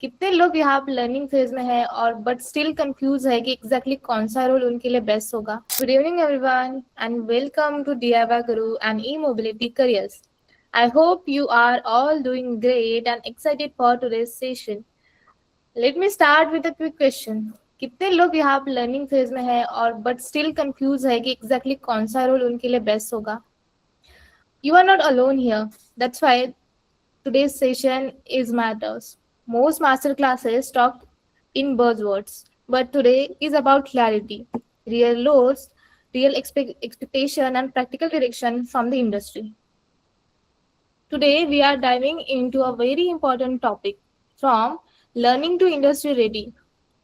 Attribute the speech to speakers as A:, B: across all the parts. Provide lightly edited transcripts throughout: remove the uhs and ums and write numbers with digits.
A: कितने लोग यहाँ पे लर्निंग फेज में है और बट स्टिल कंफ्यूज है कि एग्जैक्टली कौन सा रोल उनके लिए बेस्ट होगा. Good evening everyone and welcome to DIYguru and e-mobility careers. I hope you are all doing great and excited for today's session. Let me start with a quick question. कितने लोग यहाँ पे learning phase में है और but still confuse है कि exactly कौन सा रोल उनके लिए बेस्ट होगा. You are not alone here. That's why today's session is matters. Most master classes talk in buzzwords, but today is about clarity, real laws, real expectation, and practical direction from the industry. Today, we are diving into a very important topic from learning to industry ready.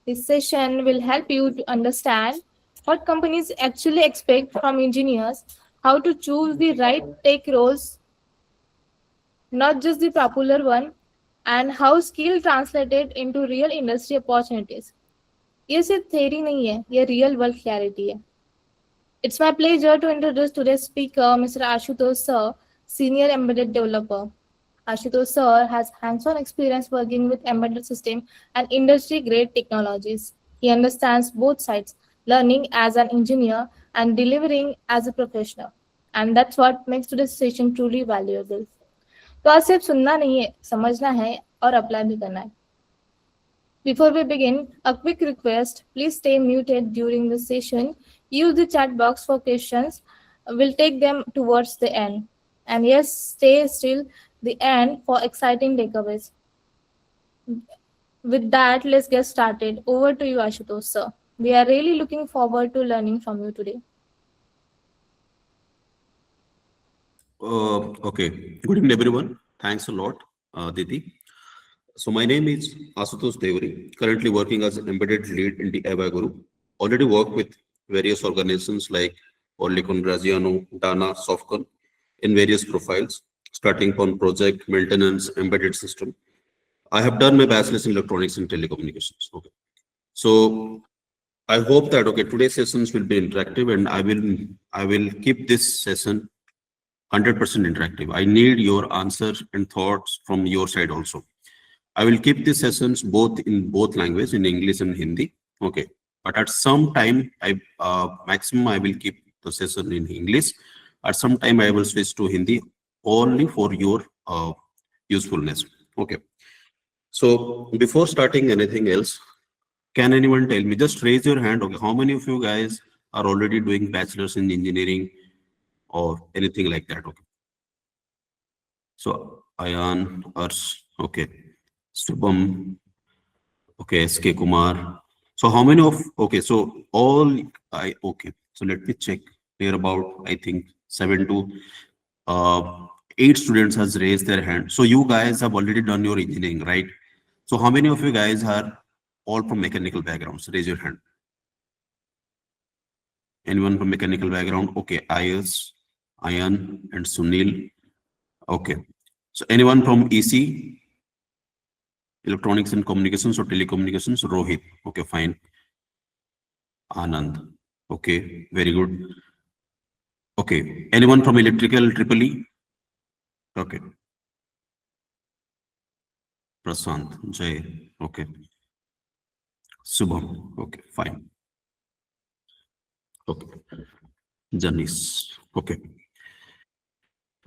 A: This session will help you to understand what companies actually expect from engineers, how to choose the right tech roles, not just the popular one, and how skill translated into real industry opportunities. ये सिर्फ theory नहीं है, ये real world clarity है. It's my pleasure to introduce today's speaker, Mr. Ashutosh Sir, Senior Embedded Developer. Ashutosh Sir has hands-on experience working with embedded system and industry-grade technologies. He understands both sides, learning as an engineer and delivering as a professional. And that's what makes today's session truly valuable. तो आज सिर्फ सुनना नहीं है, समझना है और apply भी करना है. Before we begin, a quick request, please stay muted during the session. Use the chat box for questions. We'll take them towards the end. And yes, stay still the end for exciting takeaways. With that, let's get started. Over to you, Ashutosh, sir. We are really looking forward to learning from you today.
B: Okay. Good evening, everyone. Thanks a lot, Didi. So my name is Ashutosh Dehury, currently working as an embedded lead in the DIYguru. Already worked with various organizations like Orlicon, Graziano, Dana, Softcon in various profiles, starting from project, maintenance, embedded system. I have done my bachelor's in electronics and telecommunications. Okay. So I hope that today's sessions will be interactive, and I will keep this session 100% interactive. I need your answers and thoughts from your side also. I will keep these sessions both in both language, in English and Hindi. Okay. But at some time, maximum I will keep the session in English. At some time, I will switch to Hindi only for your usefulness. Okay. So before starting anything else, can anyone tell me? Just raise your hand. Okay. How many of you guys are already doing bachelor's in engineering or anything like that? Okay. So Ayan, Ars, okay. Subham, okay, SK Kumar. So how many of, okay, so okay. So let me check. Here about, I think, 7 to 8 students has raised their hand. So you guys have already done your engineering, right? So how many of you guys are all from mechanical backgrounds? Raise your hand. Anyone from mechanical background? Okay, Ayaz, Ayan, and Sunil. Okay. So anyone from EC? Electronics and communications or telecommunications? Rohit. Okay, fine. Anand. Okay, very good. Okay. Anyone from electrical triple E? Okay. Prasant. Jay. Okay. Subham. Okay, fine. Okay. Janice. Okay.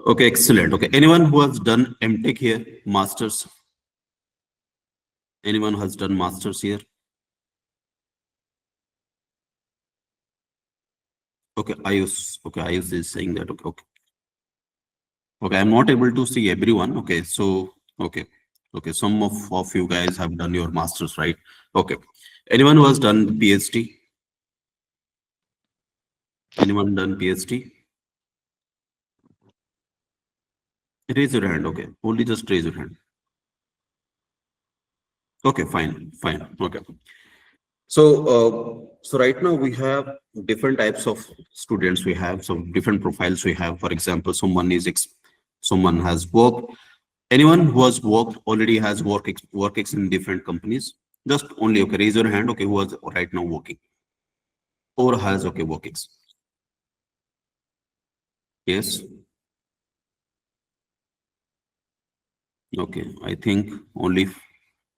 B: Okay, excellent. Okay. Anyone who has done MTech here? Masters? Anyone who has done masters here? Okay, Ayush. Okay, Ayush is saying that. Okay, okay. Okay, I'm not able to see everyone. Okay, so okay. Okay, some of you guys have done your masters, right? Okay. Anyone who has done PhD? Anyone done PhD? Raise your hand. Okay, only just raise your hand. Okay, fine, fine. Okay. So right now we have different types of students. We have some different profiles. We have, for example, someone has worked. Anyone who has worked already has work in different companies. Just only okay. Raise your hand. Okay, who is right now working or has okay workings? Yes. Okay, I think only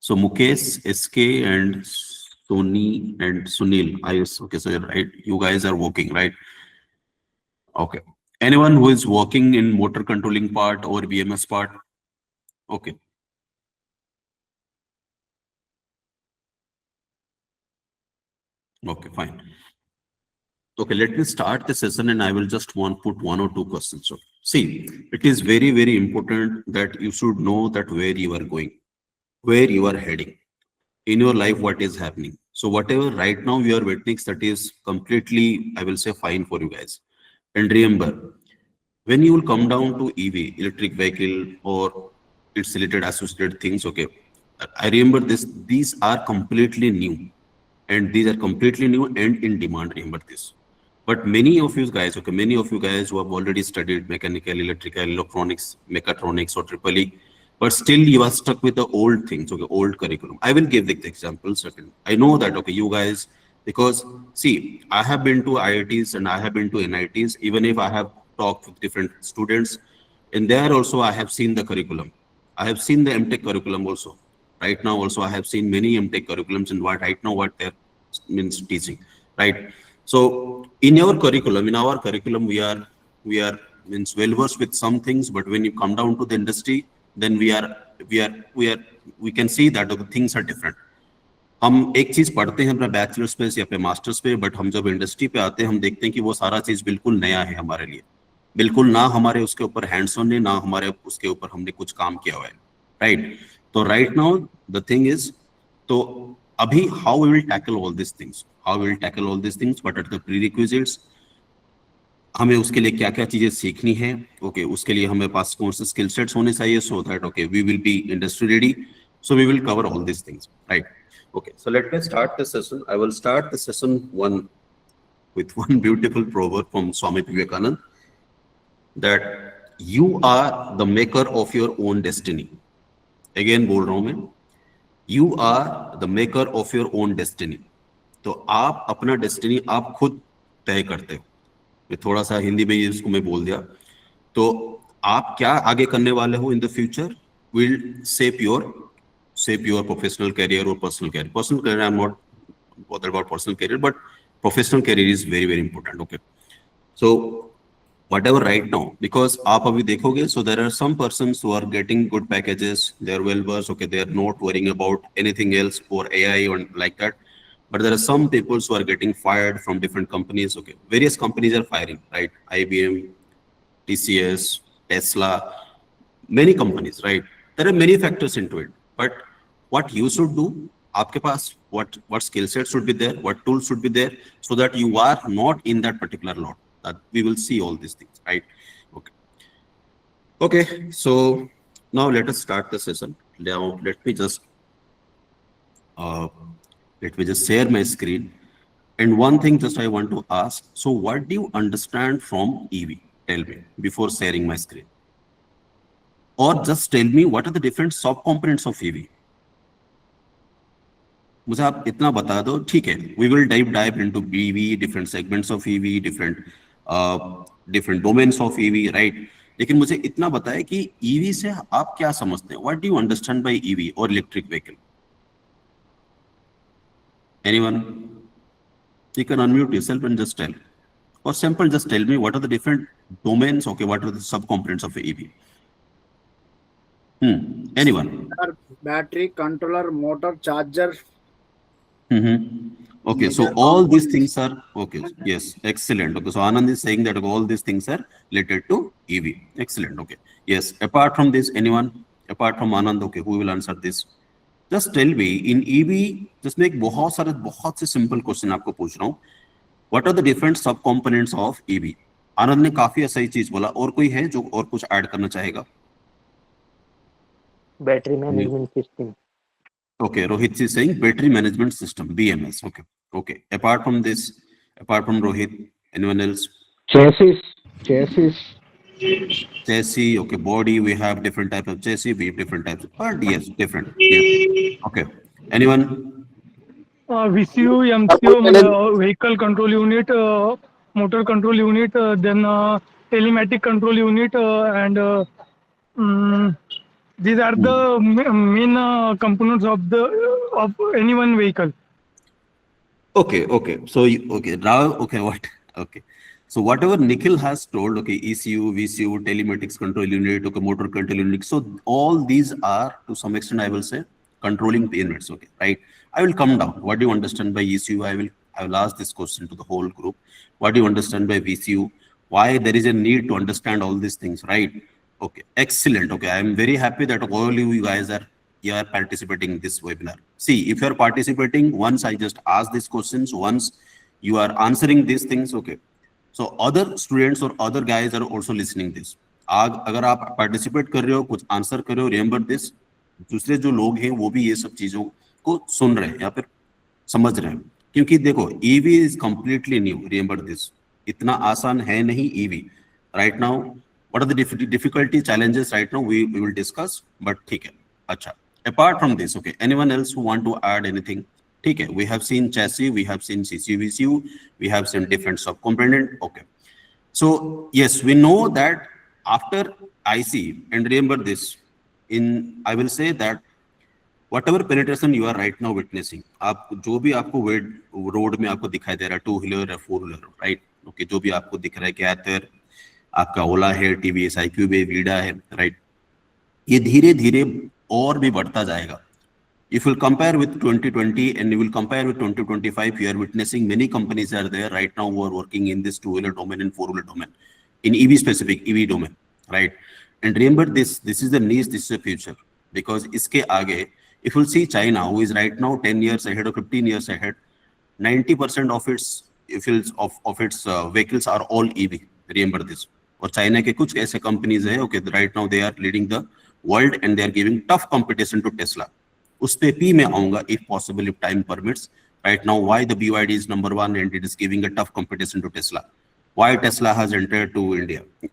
B: So Mukesh, SK, and Sony and Sunil. Okay, so you're right. You guys are working, right? Okay. Anyone who is working in motor controlling part or BMS part? Okay. Okay, fine. Okay, let me start the session and I will just want put one or two questions. So, see, it is very, very important that you should know that where you are going, where you are heading in your life, what is happening. So whatever right now you are witnessing, that is completely, I will say, fine for you guys. And remember, when you will come down to EV, electric vehicle, or its related associated things, okay, I remember this, these are completely new and these are completely new and in demand, remember this. But many of you guys, okay, many of you guys who have already studied mechanical, electrical, electronics, mechatronics, or triple E, but still you are stuck with the old things, okay, old curriculum. I will give the examples. Okay. I know that, okay, you guys, because see, I have been to IITs and I have been to NITs, even if I have talked with different students, and there also I have seen the curriculum. I have seen the MTech curriculum also. Right now also I have seen many MTech curriculums and what right now what they're means teaching, right? So in our curriculum, we are means well versed with some things, but when you come down to the industry, then we can see that the things are different. हम एक चीज पढ़ते हैं अपना bachelors पे या पे masters पे, बट हम जब इंडस्ट्री पे आते हैं हम देखते हैं कि वो सारा चीज बिल्कुल नया है हमारे लिए, बिल्कुल ना हमारे उसके ऊपर हैंड्स ऑन है, ना हमारे उसके ऊपर हमने कुछ काम किया हुआ है, राइट? तो right now the thing is, तो अभी how we will tackle all this things, how we will tackle all this things, what are the prerequisites, हमें उसके लिए क्या क्या चीजें सीखनी है, ओके, उसके लिए हमें पास कौन से स्किल सेट्स होने चाहिए, so that okay we will be industry ready. So we will cover all these things, right? Okay, so let me start the session. I will start the session with one beautiful proverb from Swami Vivekananda, that you are the maker of your own destiny. Again बोल रहा हूं मैं, you are the maker of your own destiny. तो आप अपना destiny आप खुद तय करते हो. मैं थोड़ा सा हिंदी में इसको मैं बोल दिया. तो आप क्या आगे करने वाले हो in the future will shape your professional career or personal career. Personal career, I'm not bothered about personal career, but professional career is very, very important. Okay. So whatever right now, because आप अभी देखोगे, so there are some persons who are getting good packages, they are well versed, okay, they are not worrying about anything else or AI or like that. But there are some people who are getting fired from different companies. Okay, various companies are firing, right? IBM, TCS, Tesla, many companies, right? There are many factors into it. But what you should do, आपके पास what skill set should be there, what tools should be there, so that you are not in that particular lot. That we will see all these things, right? Okay. Okay. So now let us start the session. Now let me just share my screen. And one thing just I want to ask. So what do you understand from EV? Tell me before sharing my screen. Or just tell me what are the different sub-components of EV. मुझे आप इतना बता दो, ठीक है, we will dive into EV, different segments of EV, different domains of EV, right? लेकिन मुझे इतना बताएं कि EV से आप क्या समझते हैं? What do you understand by EV or electric vehicle? Anyone? You can unmute yourself and just tell. Or simple, just tell me what are the different domains, okay, what are the sub-components of EV? Anyone?
C: Battery, controller, motor, charger.
B: Okay, so all these things are okay. Yes, excellent. Okay, so Anand is saying that all these things are related to EV. Excellent. Okay. Yes. Apart from this, anyone? Apart from Anand, okay, who will answer this? Just tell me in EV. Just make बहुत से simple question आपको पूछ रहा हूँ. What are the different sub components of EV? आनंद ने काफी सही चीज बोला. और कोई है जो और कुछ ऐड करना चाहेगा?
D: Battery management system.
B: Okay, Rohit is saying battery management system, BMS. Okay, okay. Apart from this, apart from Rohit, anyone else?
D: Chassis.
B: Chassis. Okay, body. We have different types of chassis. We have different types of part. Yes, different. Yes. Okay. Anyone?
E: VCU, MCU, vehicle control unit, motor control unit, then telematic control unit, and These are the main components of any one vehicle.
B: Okay, okay. So, okay, now, okay, what? Okay. So, whatever Nikhil has told, okay, ECU, VCU, telematics control unit, okay, motor control unit. So, all these are to some extent, I will say, controlling the units. Okay, right? I will come down. What do you understand by ECU? I will ask this question to the whole group. What do you understand by VCU? Why there is a need to understand all these things, right? Okay, excellent. Okay, I am very happy that all you guys are participating in this webinar. See, if you are participating, once I just ask these questions, once you are answering these things, okay. So other students or other guys are also listening this. अगर आप participate कर रहे हो, कुछ answer कर रहे हो, remember this. दूसरे जो लोग हैं वो भी ये सब चीजों को सुन रहे हैं या फिर समझ रहे हैं, क्योंकि देखो EV is completely new, remember this, इतना आसान है नहीं EV right now. What are the difficulty challenges right now we will discuss, but ठीक है. अच्छा, apart from this, okay, anyone else who want to add anything? ठीक है, we have seen chassis, we have seen CCVCU, we have seen different sub component. Okay, so yes, we know that after IC, and remember this, in I will say that whatever penetration you are right now witnessing, आप जो भी आपको road में आपको दिखाई दे रहा है, two wheeler या फोर व्हीलर, राइट, ओके, जो भी आपको दिख रहा है, क्या आपका ओला है, टीवीएस iQube है, वीडा है, राइट, ये धीरे धीरे और भी बढ़ता जाएगा. If you compare with 2020 and you will compare with 2025, you are witnessing many companies are there right now who are working in this two-wheeler domain and four-wheeler domain, in EV specific EV domain, right? And remember this is the niche, this is the future, because iske aage, if you see China, who is right now 10 years ahead or 15 years ahead, 90% of its vehicles are all EV. Remember this. और China के कुछ ऐसे companies है, okay, right now they are leading the world and they are giving tough competition to Tesla. उस पे भी मैं आऊंगा if possible, if time permits. Right now, why the BYD is number one and it is giving a tough competition to Tesla? Why Tesla has entered to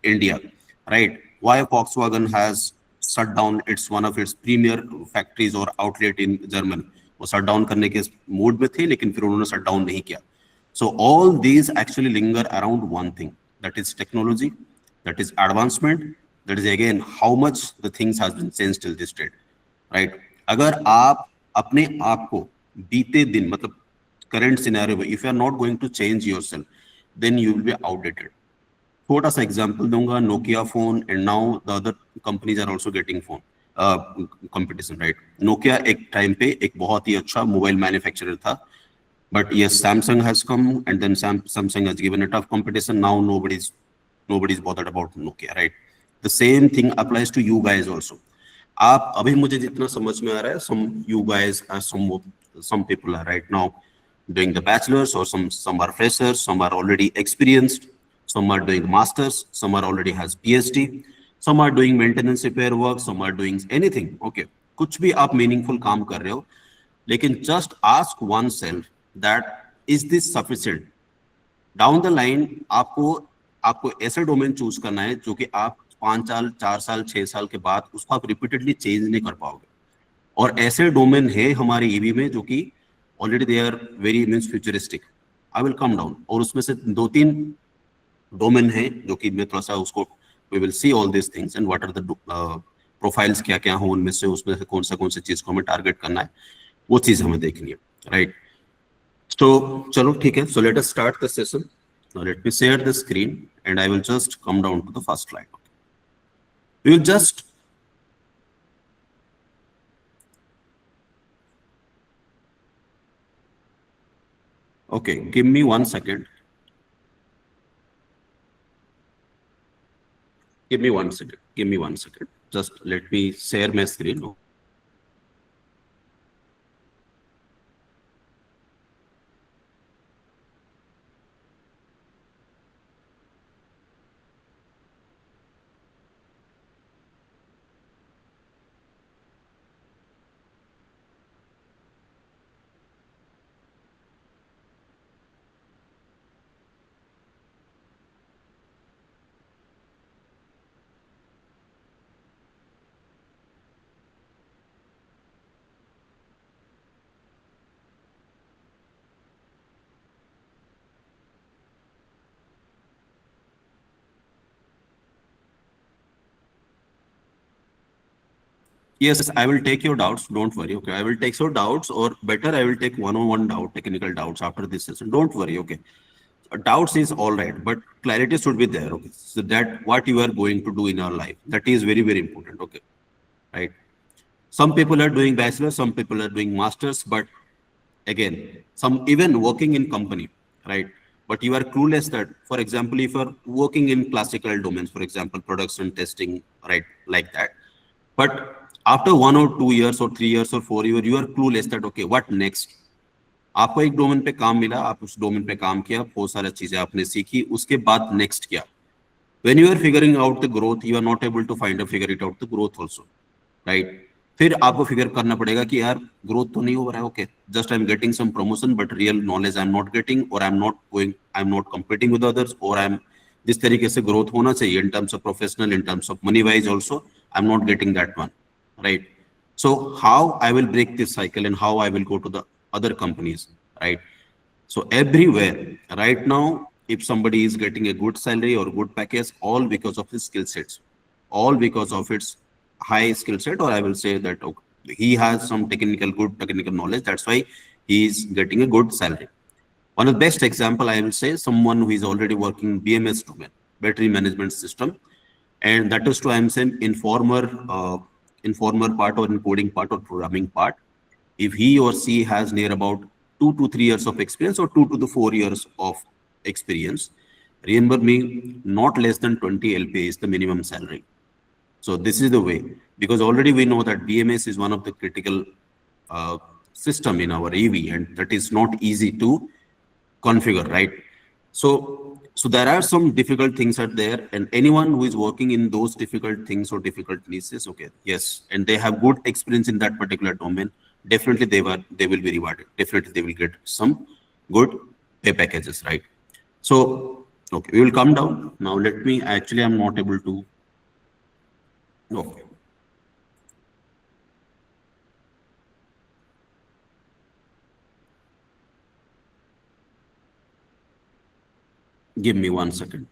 B: India, right? Why Volkswagen has shut down one of its premier factories or outlet in Germany? वो shut down करने के mood में थे, लेकिन फिर उन्होंने shut down नहीं किया. So all these actually linger around one thing, that is technology, that is advancement, that is again how much the things has been changed till this date, right? अगर आप अपने आप को बीते दिन, मतलब करंट सिनेरियो में, if you are not going to change yourself, then you will be outdated. छोटा सा एग्जांपल दूंगा, Nokia phone and now the other companies are also getting phone competition, right? Nokia एक टाइम पे एक बहुत ही अच्छा मोबाइल मैन्युफैक्चरर था, but yes, Samsung has come and then Samsung has given a tough competition. Now nobody's bothered about Nokia, right? The same thing applies to you guys also. आप अभी मुझे जितना समझ में आ रहा है, some you guys are some people are right now doing the bachelor's, or some are freshers, some are already experienced, some are doing masters, some are already has PhD, some are doing maintenance repair work, some are doing anything. Okay, कुछ भी आप meaningful काम कर रहे हो, लेकिन just ask oneself that is this sufficient? Down the line आपको ऐसे डोमेन चूज करना है जो कि आप 5 साल 4 साल 6 साल के बाद उसको आप रिपीटेडली चेंज नहीं कर पाओगे. और ऐसे डोमेन है हमारे ईवी में जो कि already they are very means futuristic. I will come down, और उसमें से 2-3 डोमेन है जो कि मैं थोड़ा सा उसको we will see all this things and what are the profiles क्या क्या हो उनमें से, उसमें से कौन सा चीज को हमें टारगेट करना है, वो चीज हमें देखनी है, राइट? So, chalo, ठीक है. So let us start the session. Now let me share the screen and I will just come down to the first slide. We will just okay. Give me 1 second. Give me 1 second. Give me 1 second. Just let me share my screen. Yes, I will take your doubts. Don't worry. Okay, I will take your doubts, or better, I will take one-on-one doubt, technical doubts after this session. Don't worry. Okay, doubts is all right, but clarity should be there. Okay, so that what you are going to do in your life, that is very, very important. Okay, right. Some people are doing bachelor, some people are doing masters, but again, some even working in company, right? But you are clueless that, for example, if you are working in classical domains, for example, production testing, right, like that. But after 1 or 2 years or 3 years or 4 years, you are clueless that okay, what next? आपको एक domain पे काम मिला, आप उस domain पे काम किया, बहुत सारी चीजें आपने सीखी, उसके बाद नेक्स्ट क्या? When you are figuring out the growth, you are not able to find or figure it out the growth also, right? फिर आपको फिगर करना पड़ेगा कि यार ग्रोथ तो नहीं हो रहा है, okay, just I am getting some promotion but real knowledge I am not getting, और I am not competing with others, और आई एम जिस तरीके से ग्रोथ होना चाहिए in terms of professional, in terms of money wise also, I am not getting that one, right? So how I will break this cycle and how I will go to the other companies, right? So everywhere right now, if somebody is getting a good salary or good package, all because of his skill sets, all because of its high skill set, or I will say that okay, he has some good technical knowledge, that's why he is getting a good salary. One of the best example I will say, someone who is already working BMS domain, battery management system, and that is to, I am saying, informer part or in coding part or programming part. If he or she has near about 2 to 3 years of experience or 2 to 4 years of experience, remember me, not less than 20 LPA is the minimum salary. So this is the way, because already we know that BMS is one of the critical system in our EV, and that is not easy to configure, right? So there are some difficult things out there, and anyone who is working in those difficult things or difficult niches, okay, yes, and they have good experience in that particular domain, definitely they will be rewarded. Definitely they will get some good pay packages, right? So okay, we will come down now. Let me actually, I'm not able to. Okay. Give me 1 second.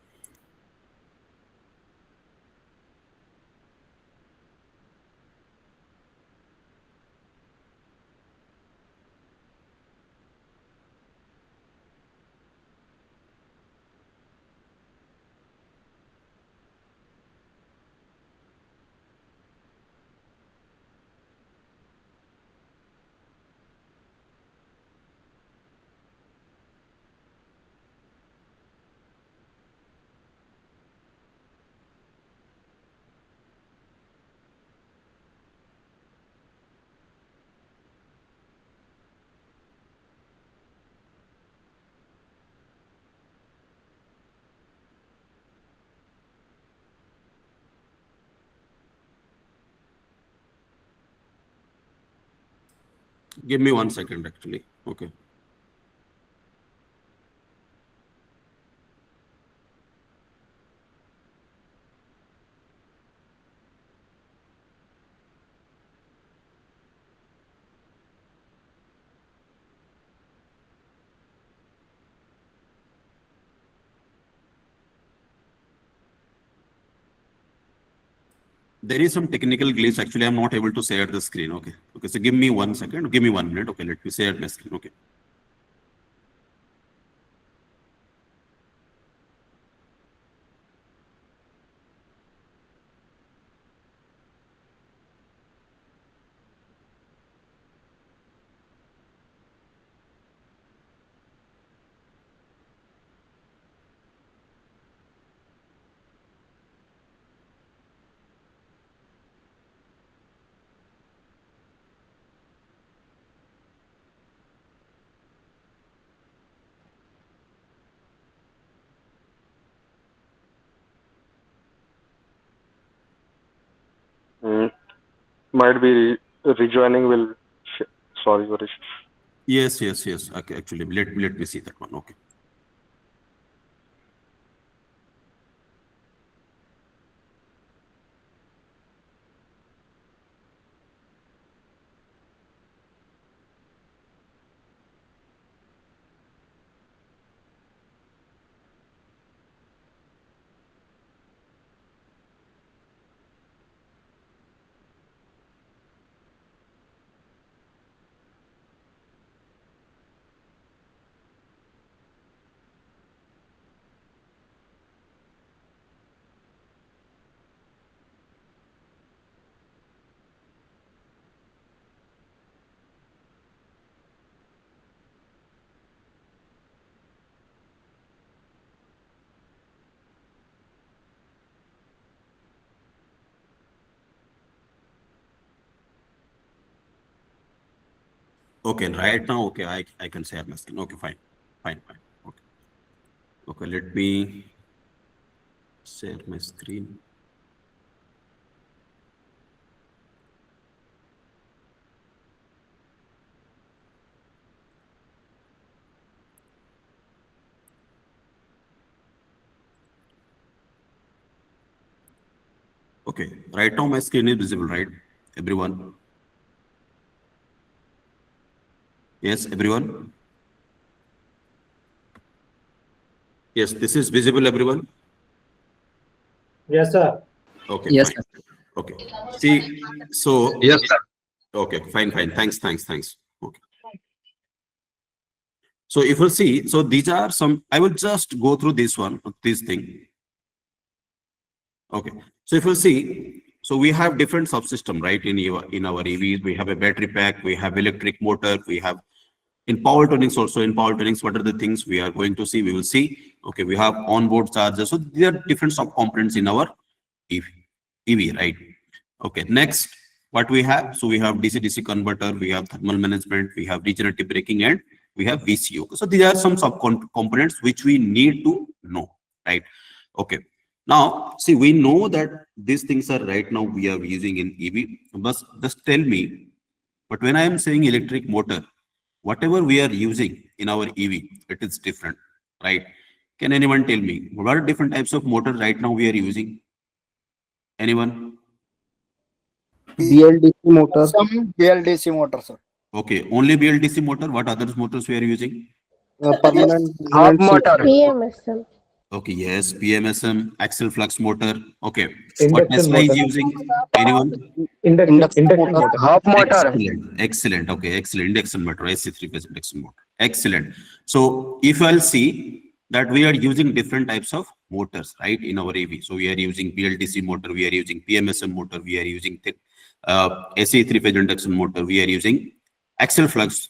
B: Give me 1 second, actually. Okay. There is some technical glitch. Actually, I'm not able to share the screen. Okay. Okay. So give me 1 second. Give me 1 minute. Okay. Let me share my screen. Okay.
F: Mm, might be rejoining will. Sorry, Varish.
B: Yes. Yes. Yes. Okay. Actually, let me see that one. Okay. Okay, right now, okay, I can share my screen. Okay, fine. Okay. Okay, let me share my screen. Okay, right now my screen is visible, right? Everyone? Yes, everyone? Yes, this is visible, everyone?
G: Yes, sir.
B: Okay,
H: Yes,
B: fine.
H: sir.
B: Okay. See, so,
H: Yes, sir.
B: okay, fine. Thanks. Okay. So if you see, so these are some, I will just go through this thing. Okay. So if you see, so we have different subsystem, right? In our EVs, we have a battery pack, we have electric motor, we have in power tunings also. In power tunings, what are the things we are going to see? We will see. Okay, we have onboard chargers. So there are different sub components in our EV, right? Okay. Next, what we have? So we have DC-DC converter, we have thermal management, we have regenerative braking, and we have VCU. So these are some sub components which we need to know, right? Okay. Now, see, we know that these things are right now we are using in EV, but just tell me, but when I am saying electric motor, whatever we are using in our EV, it is different, right? Can anyone tell me what are different types of motor right now we are using? Anyone?
D: BLDC motor,
C: Some BLDC motor, sir.
B: Okay, only BLDC motor. What other motors we are using?
D: permanent
G: Half
D: resonant
G: motor.
D: system,
I: PMSM.
B: Okay, yes, PMSM, axial flux motor. Okay, what
G: Induction
B: Tesla is
G: motor.
B: using? Anyone?
G: Induction motor. Half motor.
B: Excellent. Okay, excellent. Induction motor, AC3 phase induction motor. Excellent. So if I'll see that we are using different types of motors, right, in our AV. So we are using BLDC motor, we are using PMSM motor, we are using AC3 phase induction motor, we are using axial flux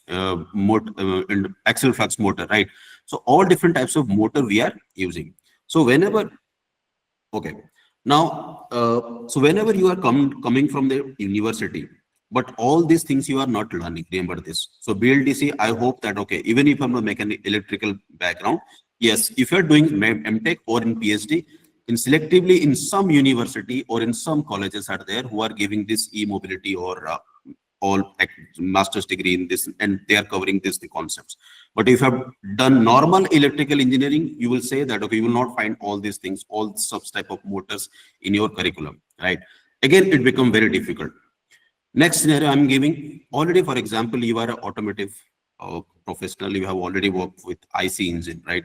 B: axial flux motor, right? So all different types of motor we are using. So whenever, okay, now, so whenever you are coming from the university, but all these things you are not learning, remember this. So BLDC, I hope that, okay, even if I'm a mechanical electrical background, yes, if you're doing MTech or in PhD, in selectively in some university or in some colleges are there who are giving this e-mobility or all master's degree in this, and they are covering the concepts. But if you have done normal electrical engineering, you will say that, okay, you will not find all these things, all such type of motors in your curriculum, right? Again, it become very difficult. Next scenario I'm giving, already, for example, you are an automotive professional, you have already worked with IC engine, right?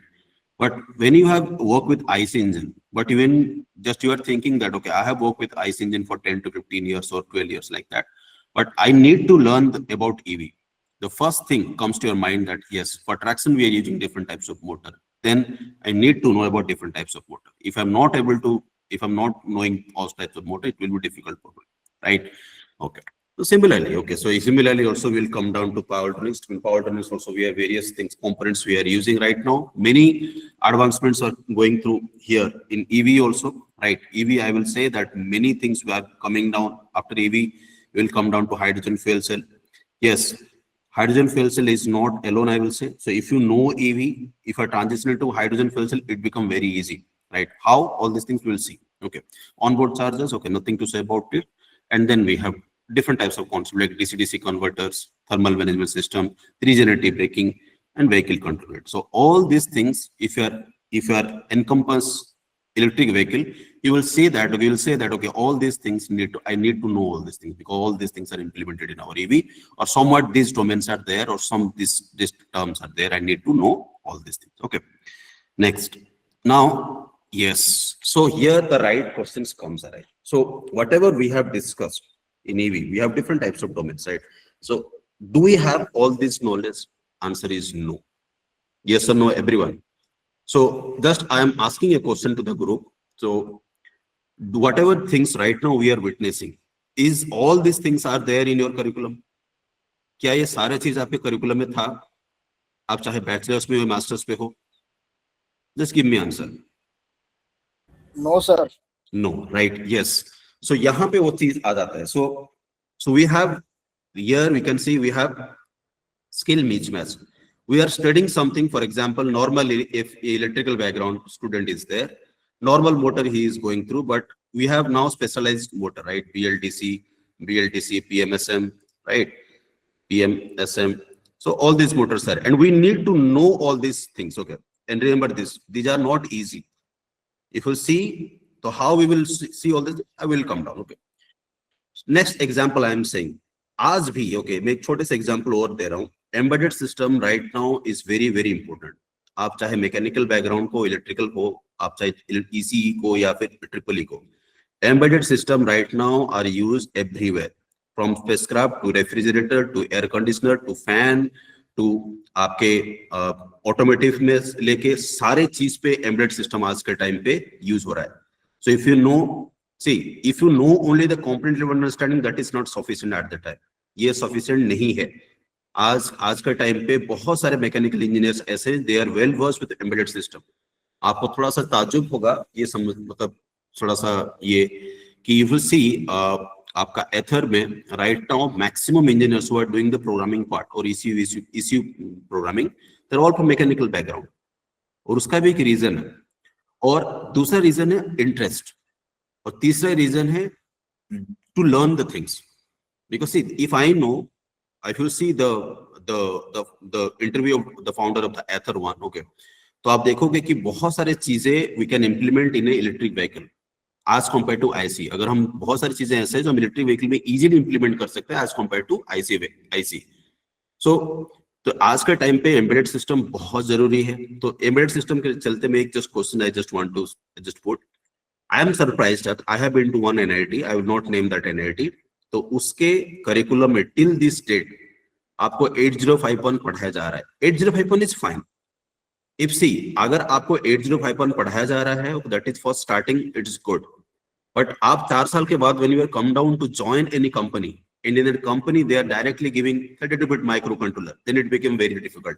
B: But when you have worked with IC engine, but even just you are thinking that, okay, I have worked with IC engine for 10 to 15 years or 12 years like that, but I need to learn about EV. The first thing comes to your mind that, yes, for traction, we are using different types of motor. Then I need to know about different types of motor. If I'm not able to, if I'm not knowing all types of motor, it will be difficult for me, right? Okay. So similarly, okay, so similarly also we'll come down to power electronics. In power electronics also we have various things, components we are using right now. Many advancements are going through here in EV also, right? EV, I will say that many things we are coming down after EV will come down to hydrogen fuel cell. Yes, hydrogen fuel cell is not alone, I will say. So if you know EV, if I transition to hydrogen fuel cell, it become very easy, right? How? All these things we'll see. Okay. Onboard chargers, okay, nothing to say about it. And then we have different types of concepts like DC-DC converters, thermal management system, regenerative braking, and vehicle control. So all these things, if you are encompass electric vehicle, you will say that, okay, you will say that, okay, all these things I need to know all these things because all these things are implemented in our EV, or somewhat these domains are there, or some these terms are there. I need to know all these things. Okay. Next. Now, yes. So here the right questions comes, right? So whatever we have discussed in EV, we have different types of domains, right? So do we have all this knowledge? Answer is no. Yes or no, everyone? So just I am asking a question to the group. So whatever things right now we are witnessing, is all these things are there in your curriculum? क्या ये सारे चीज आपके curriculum में था? आप चाहे bachelor's में हो, master's पे हो? Just give me answer.
C: No, sir.
B: No, right? Yes. So यहाँ पे वो चीज आ जाता है. So we have here we can see we have skill mismatch. We are studying something, for example, normally if electrical background student is there, normal motor he is going through, but we have now specialized motor, right? BLDC, PMSM, right? PMSM. So all these motors are, and we need to know all these things, okay? And remember this, these are not easy. If you see, so how we will see all this, I will come down, okay? Next example I am saying, आज भी, okay, मैं एक छोटे से example और दे रहा हूँ. Embedded system right now is very very important. आप चाहे मैकेनिकल बैकग्राउंड को, इलेक्ट्रिकल को, आप चाहे ECE को या फिर EEE को, embedded system right now are used everywhere, from spacecraft to refrigerator to air conditioner to fan to आपके ऑटोमेटिव में लेके सारे चीज पे embedded system आज के टाइम पे यूज हो रहा है. So if you know, see, if you know only the component level understanding, that is not sufficient at the time. ये sufficient नहीं है. आज का टाइम पे बहुत सारे मैकेनिकल इंजीनियर्स ऐसे, they are well versed with embedded system. आपको थोड़ा सा ताज्जुब होगा ये समझ, मतलब थोड़ा सा ये कि यू विल सी आपका एथर में right now maximum engineers who are doing the programming part और ECU programming, they are all from mechanical background. और उसका भी एक रीजन है, और दूसरा रीजन है इंटरेस्ट, और तीसरा रीजन है to learn the things. Because see, if I know, if you see the interview of the founder of the Ether one, okay, तो आप देखोगे कि बहुत सारे चीजें we can implement in a electric vehicle as compared to IC. अगर हम बहुत सारी चीजें ऐसे हैं जो हम इलेक्ट्रिक व्हीकल में इजीली इंप्लीमेंट कर सकते हैं as compared to IC. So तो आज के टाइम पे एम्बेडेड सिस्टम बहुत जरूरी है. तो एम्बेडेड सिस्टम के चलते में एक just question I just want to just put. I am surprised that I have been to one NIT, I will not name that NIT. तो उसके करिकुलम में टिल दिस डेट आपको 8051 पढ़ाया जा रहा है. 8051 इज फाइन. इफ सी, अगर आपको 8051 पढ़ाया जा रहा है, that is for starting, it is good. But आप 4 साल के बाद when you are come down to join any company, in that company they are directly giving 32-bit microcontroller, then it became very difficult,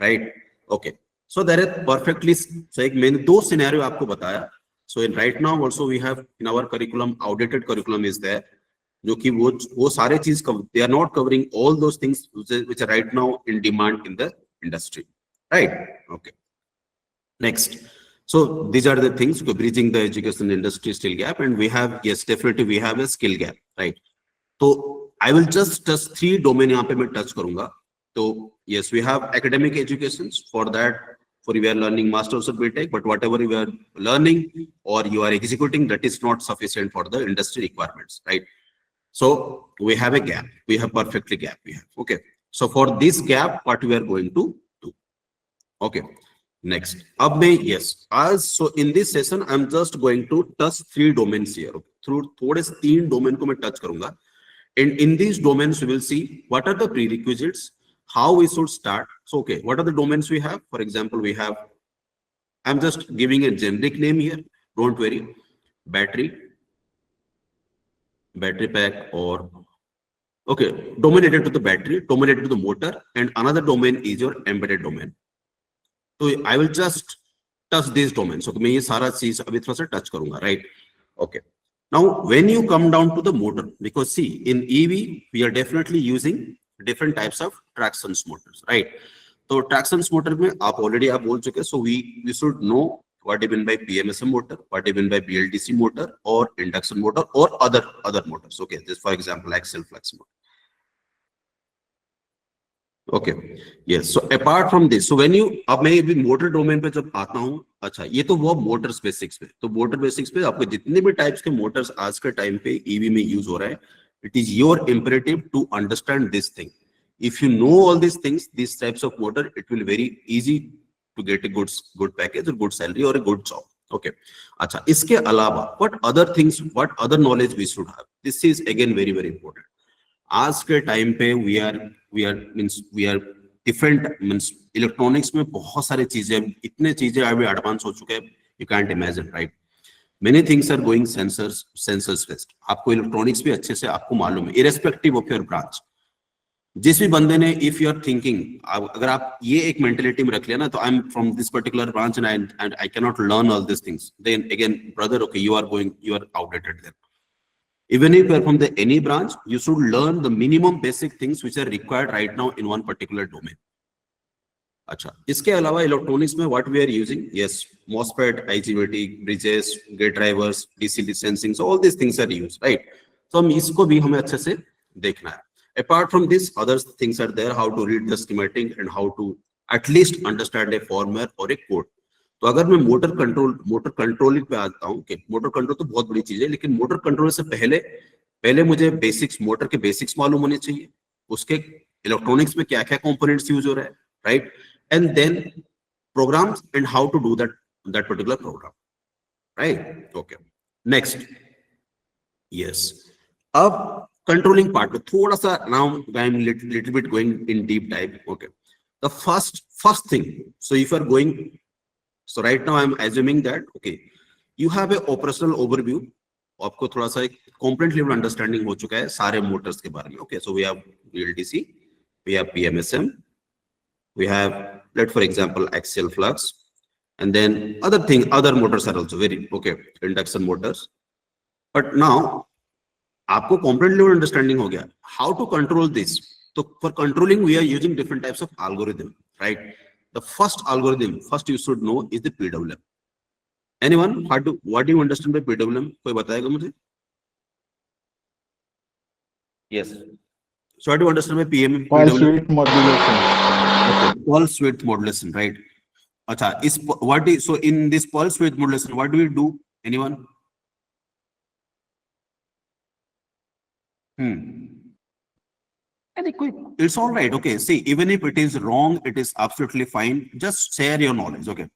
B: right? Okay, so there is perfectly, so एक मैंने 2 scenario आपको बताया. So in right now also we have in our curriculum, outdated curriculum is there, जो कि वो सारे चीज they are not covering all those things which are right now in demand in the industry, right? Okay, next. So these are the things, bridging the education industry skill gap, and we have, yes, definitely we have a skill gap, right? तो I will just touch 3 domain यहाँ पे मैं touch करूँगा. तो yes, we have academic educations. For that, for you are learning masters or BTech, but whatever you are learning or you are executing, that is not sufficient for the industry requirements, right? So we have a gap. We have perfectly gap. We have, okay. So for this gap, what we are going to do? Okay. Next. अब मैं, yes, as so in this session, I'm just going to touch 3 domains here. Through थोड़े से 3 domain को मैं touch करूँगा. And in these domains, we will see what are the prerequisites, how we should start. So, okay, what are the domains we have? For example, we have, I'm just giving a generic name here. Don't worry. Battery pack, or, okay, dominated to the battery, dominated to the motor, and another domain is your embedded domain. So I will just touch these domains. So, मैं ये सारा चीज अभी थोड़ा सा touch करूँगा, right? Okay. Now, when you come down to the motor, because see, in EV, we are definitely using different types of traction motors, right? So traction motor में आप already आप बोल चुके, so we should know what is meant by PMSM motor, what is meant by BLDC motor, or induction motor, or other motors. Okay, just for example, axial flux motor. Okay, yes. So apart from this, so when you, अब मैं भी motor domain पे जब आता हूँ, अच्छा, ये तो वो मोटर्स बेसिक्स पे, तो मोटर बेसिक्स पे आपको जितने भी टाइप्स के मोटर्स आज के टाइम पे ईवी में यूज हो रहा है, it is your imperative to understand this thing. If you know all this things, this types of motor, it will very easy to get a good package और good salary और a good job. Okay, अच्छा, इसके अलावा what other things, what other knowledge we should have, this is again very very important. आज के time पे we are different, means electronics में बहुत सारी चीजें, इतने चीजें अभी एडवांस हो चुके हैं, you can't imagine, right? Many things are going sensors based. आपको इलेक्ट्रॉनिक्स भी अच्छे से आपको मालूम है, इरेस्पेक्टिव ऑफ योर ब्रांच. जिस भी बंदे ने, इफ यू आर थिंकिंग, अगर आप ये एक मेंटेलिटी में रख लिया ना, तो I am from this particular branch and I can not learn all this things, then again brother, okay, you are outdated then. Even if you are from the any branch, you should learn the minimum basic things which are required right now in one particular domain. अच्छा, इसके अलावा electronics में what we are using? Yes, MOSFET, IGBT, bridges, gate drivers, DC sensing, so all these things are used, right? So हम इसको भी हमें अच्छे से देखना है. Apart from this, other things are there, how to read the schematic and how to at least understand a firmware or a code. तो अगर मैं मोटर कंट्रोलिंग पे आता हूँ, मोटर कंट्रोल तो बहुत बड़ी चीज है, लेकिन मोटर कंट्रोल से पहले मुझे बेसिक्स, मोटर के बेसिक्स मालूम होने चाहिए, उसके इलेक्ट्रॉनिक्स में क्या क्या कंपोनेंट्स यूज हो रहा है, right? And then programs and how to do that particular program, right? Okay, next. Yes, अब कंट्रोलिंग पार्ट में थोड़ा सा now I am little bit going in deep dive. Okay, the first thing, so if you are going, so right now I am assuming that okay, you have a operational overview, आपको थोड़ा सा एक component level understanding हो चुका है सारे motors के बारे में. Okay, so we have BLDC, we have PMSM, we have, let for example, axial flux, and then other motors are also very okay, induction motors. But now आपको component level understanding हो गया, how to control this. So for controlling we are using different types of algorithm, right? The first algorithm, first you should know, is the PWM. Anyone? What do you understand by PWM? कोई बताएगा मुझे? Yes. So what do you understand by PWM?
H: Pulse width modulation.
B: Okay. Pulse width modulation, right? अच्छा, so in this pulse width modulation, what do we do? Anyone? It's all right. Okay, see, even if it is wrong, it is absolutely fine. Just share your knowledge. Okay,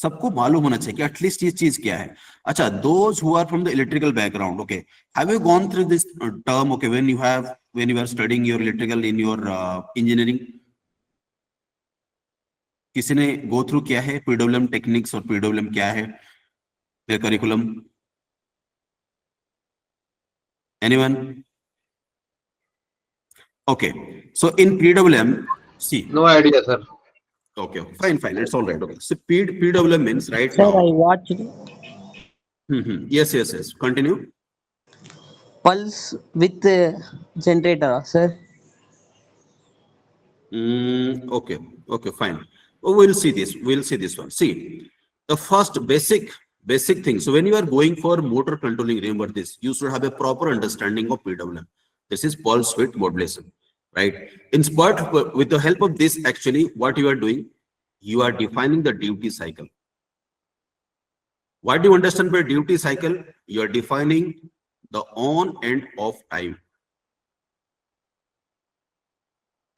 B: सबको मालूम होना चाहिए कि at least ये चीज क्या है. अच्छा, those who are from the electrical background, okay, have you gone through this term? Okay, when you are studying your electrical in your engineering, किसी ने go through क्या है PWM techniques और PWM क्या है their curriculum? Anyone? Okay, so in PWM, see.
G: No idea, sir.
B: Okay, fine, it's all right. Okay, so PWM means right
D: Sir,
B: now.
D: I watched
B: Yes. Continue.
D: pulse with generator, sir.
B: Okay, fine. Oh, we'll see this one. See, the first basic thing. So when you are going for motor controlling, remember this, you should have a proper understanding of PWM. This is pulse width modulation, right? With the help of this, actually, what you are doing, you are defining the duty cycle. What do you understand by duty cycle? You are defining the on and off time.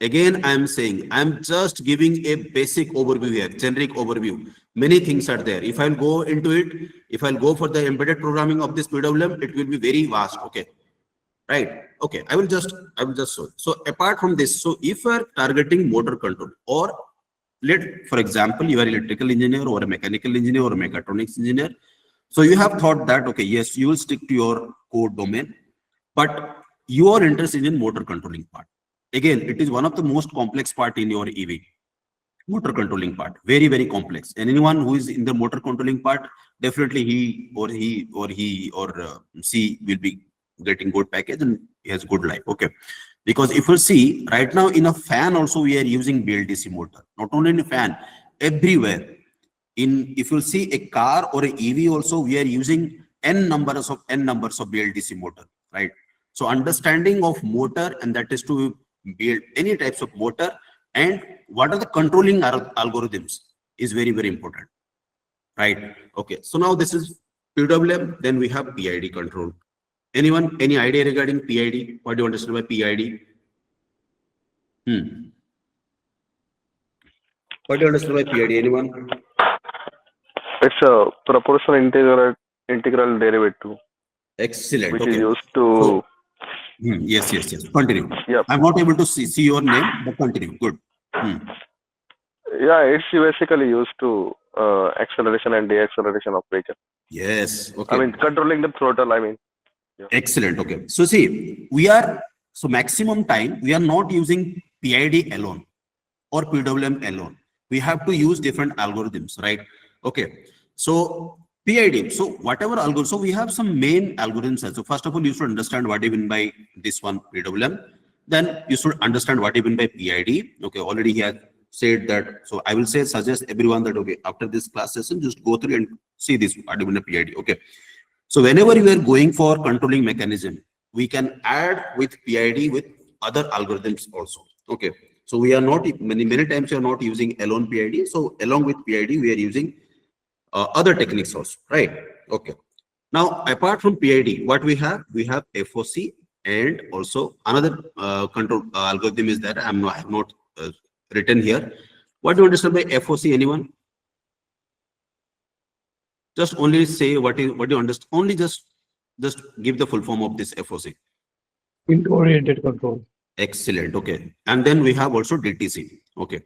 B: Again, I am saying, I am just giving a basic overview here, generic overview. Many things are there. If I'll go into it, if I'll go for the embedded programming of this PWM, it will be very vast. Okay. Right. Okay. I will just show. So apart from this, so if you are targeting motor control, or for example, you are electrical engineer or a mechanical engineer or a mechatronics engineer. So you have thought that, okay, yes, you will stick to your core domain, but you are interested in motor controlling part. Again, it is one of the most complex part in your EV, motor controlling part, very, very complex. And anyone who is in the motor controlling part, definitely he or she will be getting good package and he has good life. Okay, because if you see right now in a fan also we are using BLDC motor, not only in a fan, everywhere. If you see a car or a EV also, we are using n numbers of BLDC motor, right? So understanding of motor, and that is to build any types of motor, and what are the controlling algorithms is very, very important, right? Okay, so now this is PWM, then we have PID control. Anyone, any idea regarding PID? What do you understand by PID? What do you understand by PID? Anyone?
F: It's a proportional integral derivative.
B: Excellent.
F: Which
B: okay.
F: is used to.
B: Yes. Continue.
F: Yeah.
B: I'm not able to see your name, but continue. Good.
F: Yeah, it's basically used to acceleration and deacceleration of vehicle.
B: Yes. Okay.
F: I mean, controlling the throttle. I mean.
B: Yeah. Excellent. Okay. So see, maximum time we are not using PID alone or PWM alone. We have to use different algorithms, right? Okay. So PID. So whatever algorithm, so we have some main algorithms. So first of all, you should understand what you mean by this one PWM. Then you should understand what you mean by PID. Okay, already he has said that. So I will say, suggest everyone that, okay, after this class session, just go through and see this what you mean by PID. Okay. So whenever you are going for controlling mechanism, we can add with PID with other algorithms also. Okay. So we are not, many times we are not using alone PID. So along with PID, we are using other techniques also, right? Okay. Now, apart from PID, what we have FOC, and also another control algorithm is that I have not written here. What do you understand by FOC? Anyone? Just only say what do you understand. Only just give the full form of this FOC.
G: Field oriented control.
B: Excellent. Okay. And then we have also DTC. Okay.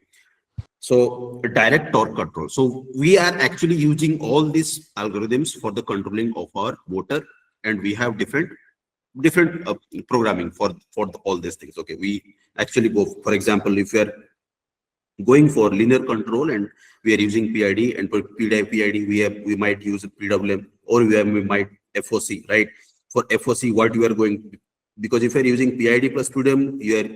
B: So direct torque control. So we are actually using all these algorithms for the controlling of our motor, and we have different programming for all these things. Okay. We actually go, for example, if we are going for linear control and we are using PID, and for PID we might use PWM, or we might FOC, right? For FOC, what you are going, because if you are using PID plus PWM, you are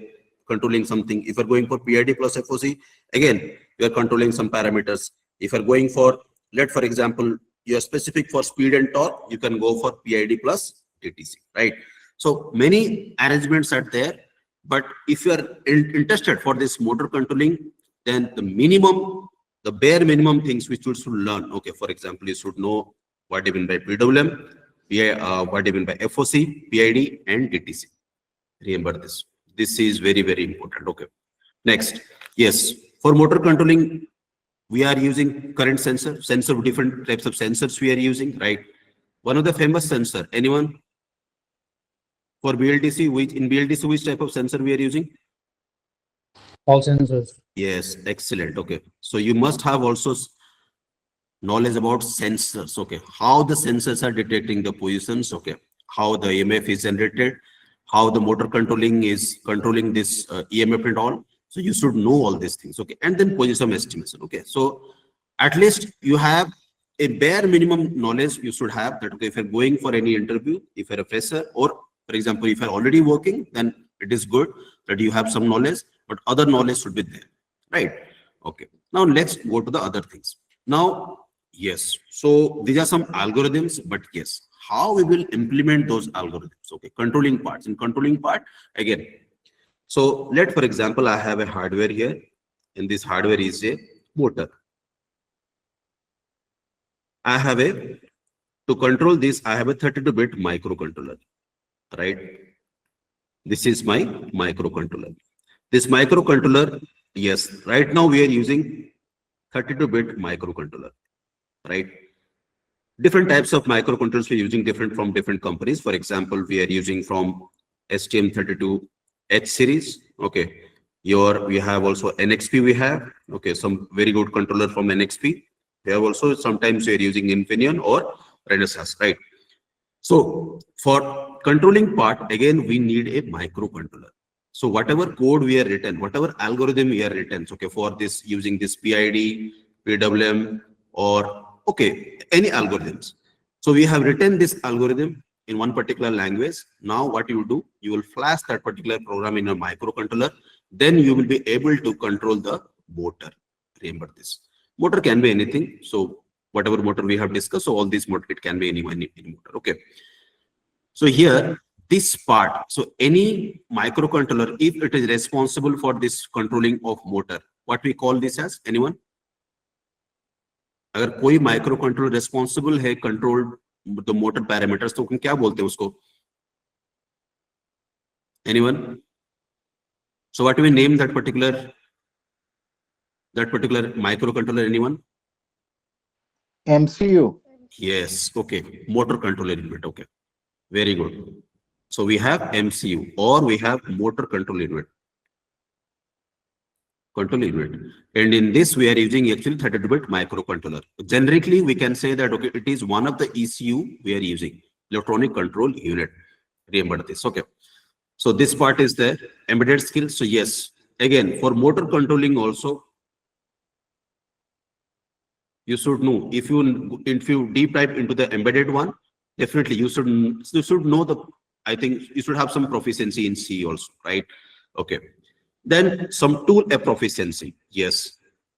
B: controlling something. If you are going for PID plus FOC, again, you are controlling some parameters. If you are going for, for example, you are specific for speed and torque, you can go for PID plus DTC, right? So many arrangements are there, but if you are interested for this motor controlling, then the bare minimum things which you should learn. Okay, for example, you should know what you mean by PWM, what you mean by FOC, PID, and DTC. Remember this. This is very, very important. Okay. Next, yes, for motor controlling, we are using current sensor of different types of sensors we are using, right? One of the famous sensor, anyone? For BLDC, which type of sensor we are using?
G: All sensors.
B: Yes, excellent. Okay. So you must have also knowledge about sensors. Okay. How the sensors are detecting the positions. Okay. How the EMF is generated, how the motor controlling is controlling this EMF and all. So you should know all these things. Okay. And then position estimation. Okay. So at least you have a bare minimum knowledge you should have that, okay, if you're going for any interview, if you're a fresher, or for example, if you're already working, then it is good that you have some knowledge, but other knowledge should be there, right? Okay. Now let's go to the other things. Now, yes. So these are some algorithms, but yes, how we will implement those algorithms. Okay. Controlling parts. In controlling part, again, so for example, I have a hardware here, and this hardware is a motor. To control this, I have a 32-bit microcontroller, right? This is my microcontroller. This microcontroller, yes, right now we are using 32-bit microcontroller, right? Different types of microcontrollers we're using from different companies. For example, we are using from STM32H series. Okay. We have also NXP we have. Okay. Some very good controller from NXP. We have also sometimes we are using Infineon or Renesas, right? So for controlling part, again, we need a microcontroller. So whatever code we are written, whatever algorithm we are written, okay, for this using this PID, PWM, or okay, any algorithms. So we have written this algorithm in one particular language. Now what you do, you will flash that particular program in a microcontroller. Then you will be able to control the motor. Remember this. Motor can be anything. So whatever motor we have discussed, so all these motor, it can be any motor. Okay. So here, this part, so any microcontroller, if it is responsible for this controlling of motor, what we call this as, anyone? अगर कोई microcontroller responsible है control the motor parameters, तो क्या बोलते हैं उसको? Anyone? So what do we name that particular microcontroller? Anyone?
C: MCU.
B: Yes. Okay. Motor controller unit. Okay. Very good. So we have MCU, or we have motor control unit. And in this, we are using actually 32-bit microcontroller. Generically, we can say that, okay, it is one of the ECU we are using, electronic control unit. Remember this. Okay. So this part is the embedded skill. So yes, again, for motor controlling also, You should know. If you deep dive into the embedded one, definitely you should know the. I think you should have some proficiency in C also, right? Okay. Then some tool proficiency. Yes.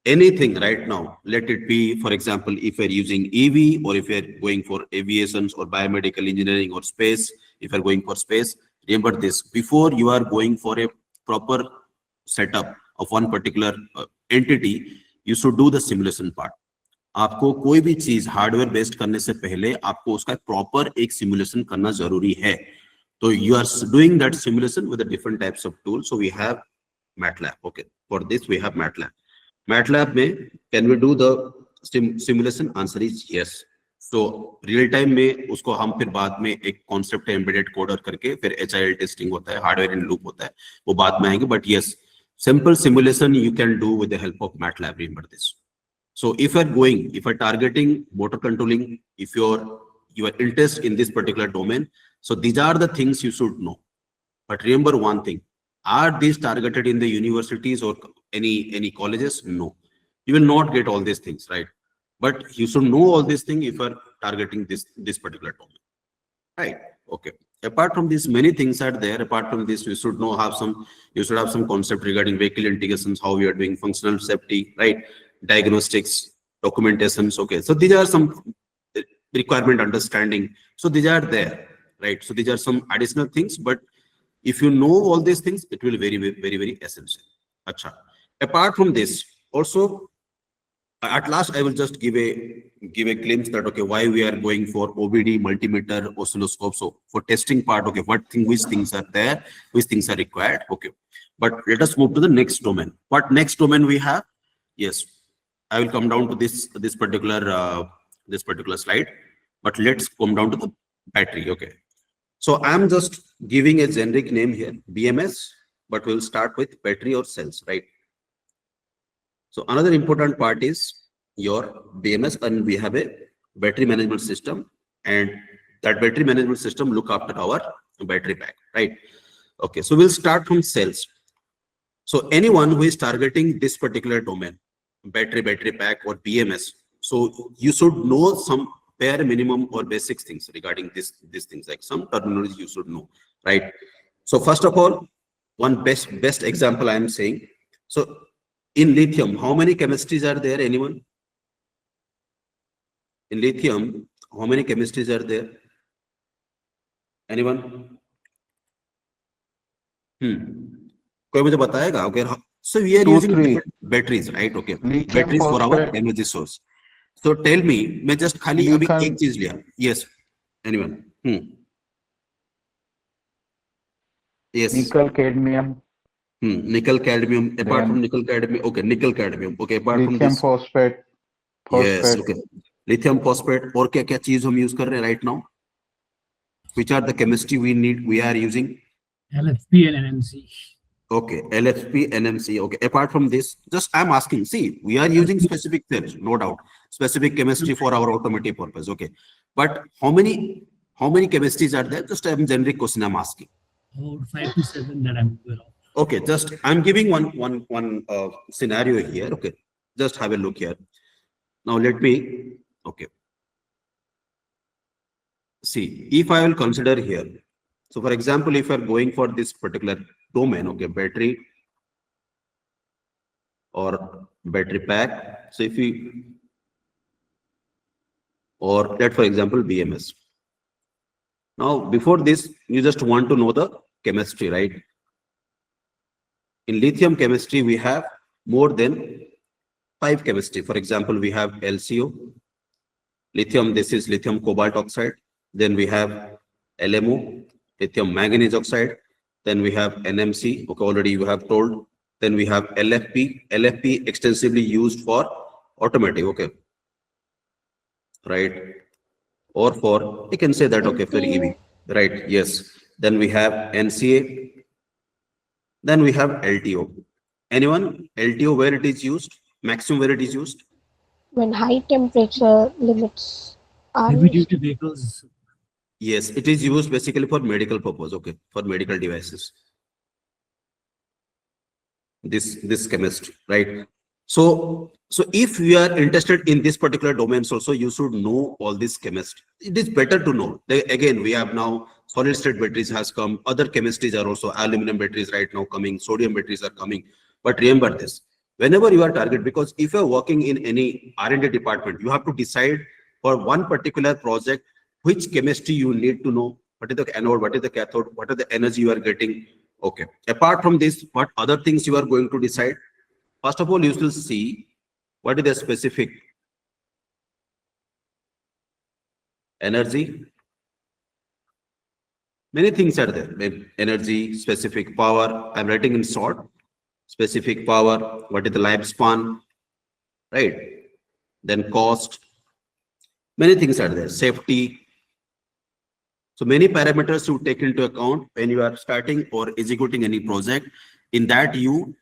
B: Anything right now, let it be, for example, if you're using EV or if you're going for aviations or biomedical engineering or space, if you're going for space, remember this, before you are going for a proper setup of one particular entity, you should do the simulation part. आपको कोई भी चीज hardware based करने से पहले आपको उसका proper एक सिमुलेशन करना जरूरी है. तो you are doing that simulation with the different types of tools. So we have MATLAB. Okay, for this we have MATLAB. MATLAB में can we do the simulation? Answer is yes. So real time में उसको हम फिर बाद में एक concept embedded coder करके फिर HIL testing होता है, hardware in loop होता है, वो बाद में आएंगे. But yes, simple simulation you can do with the help of MATLAB. Remember this. So if you're targeting motor controlling, if your interest in this particular domain, so these are the things you should know. But remember one thing, are these targeted in the universities or any colleges? No, you will not get all these things, right? But you should know all these things if you're targeting this particular domain, right? Okay. Apart from this, many things are there. Apart from this, you should have some concept regarding vehicle integrations, how we are doing functional safety, right? Diagnostics, documentations. Okay, so these are some requirement understanding. So these are there, right? So these are some additional things, but if you know all these things, it will be very essential. Acha. Apart from this, also at last I will just give a glimpse that okay, why we are going for OBD, multimeter, oscilloscope. So for testing part, okay, which things are there, which things are required. Okay, but let us move to the next domain. What next domain we have? Yes, I will come down to this particular slide, but let's come down to the battery. Okay, so I'm just giving a generic name here, BMS, but we'll start with battery or cells, right? So another important part is your BMS, and we have a battery management system, and that battery management system look after our battery pack, right? Okay, so we'll start from cells. So anyone who is targeting this particular domain, battery pack or BMS, so you should know some bare minimum or basic things regarding these things, like some terminology you should know, right? So first of all, one best example I am saying. So in lithium, how many chemistries are there? Anyone? In lithium, how many chemistries are there? Anyone? कोई मुझे बताएगा? Okay, so we are using different batteries, right? Okay, batteries for our energy source. So tell me, मैं just खाली अभी एक चीज लिया. Yes, anyone? Yes.
H: Nickel, cadmium.
B: Nickel, cadmium. Apart from nickel, cadmium. Okay, nickel, cadmium. Okay, apart from this.
H: Lithium phosphate.
B: Yes. Okay. Lithium phosphate. और क्या चीज हम use कर रहे हैं right now? Which are the chemistry we are using?
G: LFP and NMC.
B: Okay, LFP, NMC. Okay, apart from this, just I'm asking, see, we are using specific cells, no doubt, specific chemistry for our automotive purpose. Okay, but how many chemistries are there? Just a generic question I'm asking.
G: About 5 to 7 that I'm aware of.
B: Okay, just I'm giving one scenario here. Okay, just have a look here. Now let me, okay, see, if I will consider here, so for example, if you're going for this particular domain, okay, battery or battery pack, so if we, or let for example BMS. Now before this, you just want to know the chemistry, right? In lithium chemistry, we have more than 5 chemistry. For example, we have LCO, lithium, this is lithium cobalt oxide. Then we have LMO, lithium manganese oxide. Then we have NMC, okay, already you have told. Then we have LFP extensively used for automotive, okay, right? Or for, you can say that, okay, for EV, right? Yes. Then we have NCA. Then we have LTO. Anyone? LTO, where it is used? Maximum where it is used?
I: When high temperature limits are
G: Heavy duty vehicles.
B: Yes, it is used basically for medical purpose, okay, for medical devices. This chemistry, right? So if you are interested in this particular domains also, you should know all this chemistry. It is better to know. Again, we have now solid state batteries has come. Other chemistries are also aluminum batteries right now coming. Sodium batteries are coming. But remember this, whenever you are target, because if you are working in any R&D department, you have to decide for one particular project, which chemistry you need to know. What is the anode? What is the cathode? What are the energy you are getting? Okay. Apart from this, what other things you are going to decide? First of all, you will see what is the specific energy. Many things are there. Energy, specific power. I'm writing in short. Specific power. What is the lifespan? Right. Then cost. Many things are there. Safety. So many parameters you take into account when you are starting or executing any project. In that, you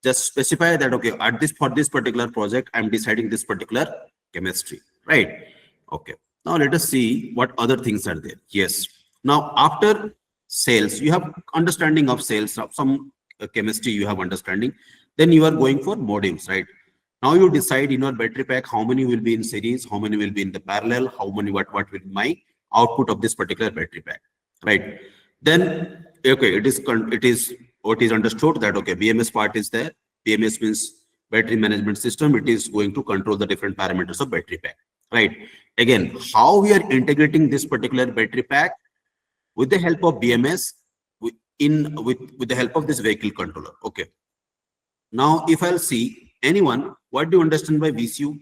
B: just specify that, okay, at this, for this particular project, I'm deciding this particular chemistry, right? Okay. Now let us see what other things are there. Yes. Now after sales, you have understanding of sales, of some chemistry you have understanding. Then you are going for modules, right? Now you decide in your battery pack how many will be in series, how many will be in the parallel, how many what will be my output of this particular battery pack, right? Then okay, it is what is understood that okay, BMS part is there. BMS means battery management system. It is going to control the different parameters of battery pack, right? Again, how we are integrating this particular battery pack with the help of BMS with the help of this vehicle controller. Okay. Now, if I'll see anyone, what do you understand by VCU?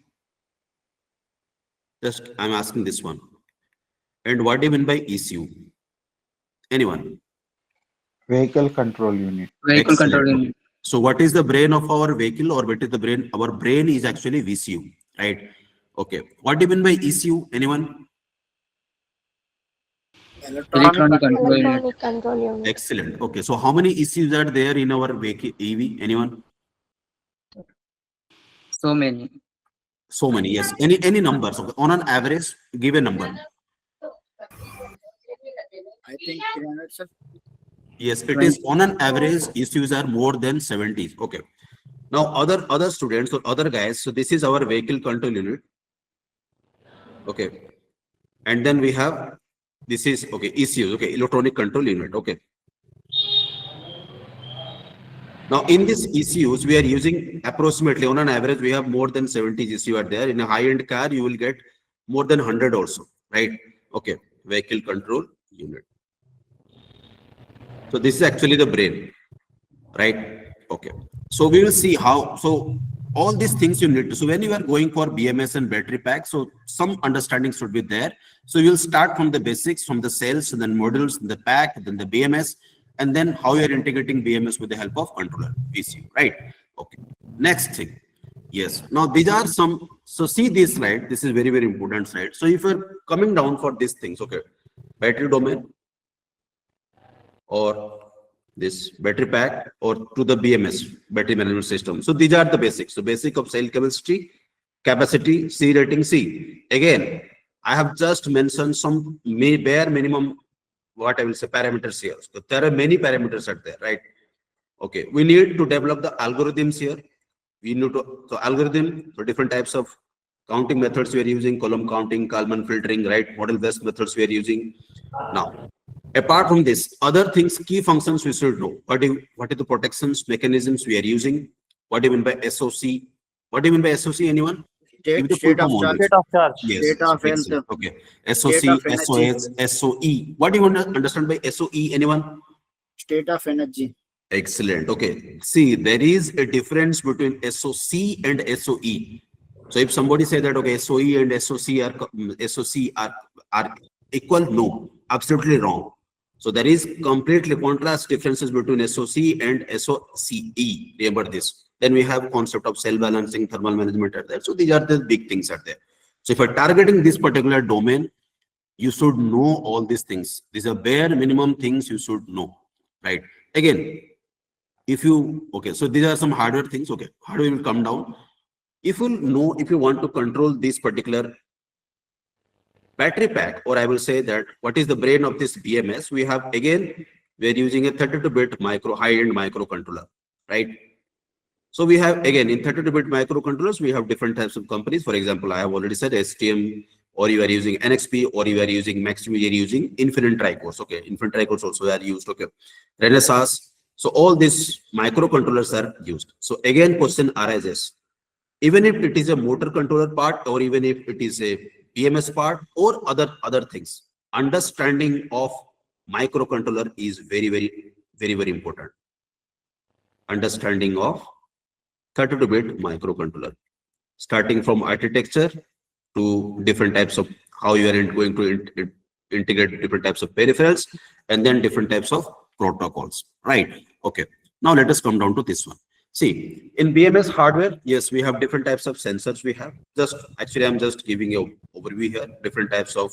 B: Just I'm asking this one. And what do you mean by ECU? Anyone?
H: Vehicle control unit.
D: Vehicle
B: Excellent.
D: control
B: Okay.
D: unit.
B: So what is the brain of our vehicle, or what is the brain? Our brain is actually VCU, right? Okay. What do you mean by ECU? Anyone?
D: Electronic control unit.
I: Electronic control unit.
B: Excellent. Okay. So how many ECUs are there in our vehicle EV? Anyone?
D: So many.
B: So many. Yes. Any numbers? Okay. On an average, give a number.
C: I think 300, sir.
B: Yes, it is on an average ECUs are more than 70. Okay. Now other students or other guys. So this is our vehicle control unit. Okay. And then we have this is okay ECUs. Okay, electronic control unit. Okay. Now in this ECUs we are using approximately on an average we have more than 70 ECU are there. In a high-end car you will get more than 100 also, right? Okay. Vehicle control unit. So this is actually the brain, right? Okay. So we will see how, so all these things you need to, so when you are going for BMS and battery pack, so some understanding should be there. So you'll start from the basics, from the cells, and then modules, the pack, then the BMS, and then how you're integrating BMS with the help of controller, VCU, right? Okay. Next thing. Yes. Now these are some, so see this slide, this is very, very important slide. So if you're coming down for these things, okay, battery domain, or this battery pack, or to the BMS, battery management system. So these are the basics. So basic of cell chemistry, capacity, C rating, C. Again, I have just mentioned some bare minimum, what I will say, parameters here. So there are many parameters out there, right? Okay, we need to develop the algorithms here. We need to, so algorithm, so different types of counting methods we are using, column counting, Kalman filtering, right? Model-based methods we are using. Now, apart from this, other things, key functions we should know. What is the protections mechanisms we are using? What do you mean by SOC? What do you mean by SOC? Anyone?
C: State of charge.
H: State of charge.
B: Yes.
C: State of health.
B: Excellent. Okay. SOC,
C: State of energy.
B: SOS, SOE. What do you want to understand by SOE? Anyone?
C: State of energy.
B: Excellent. Okay. See, there is a difference between SOC and SOE. So if somebody say that okay, SOE and SOC are equal, no, absolutely wrong. So there is completely contrast differences between SOC and SOCE. Remember this. Then we have concept of cell balancing, thermal management are there. So these are the big things are there. So if you're targeting this particular domain, you should know all these things. These are bare minimum things you should know, right? Again, if you, okay, so these are some hardware things. Okay, hardware will come down. If you know, if you want to control this particular battery pack, or I will say that what is the brain of this BMS, we have, again, we're using a 32-bit high-end microcontroller, right? So we have, again, in 32-bit microcontrollers, we have different types of companies. For example, I have already said STM, or you are using NXP, or you are using Maxim, you are using Infinite Tricores. Okay, Infinite Tricores also are used. Okay, Renesas. So all these microcontrollers are used. So again, question arises. Even if it is a motor controller part, or even if it is a BMS part, or other things, understanding of microcontroller is very important. Understanding of 32-bit microcontroller, starting from architecture to different types of how you are going to integrate different types of peripherals, and then different types of protocols, right? Okay, now let us come down to this one. See, in BMS hardware, yes, we have different types of sensors. We have I'm just giving you overview here, different types of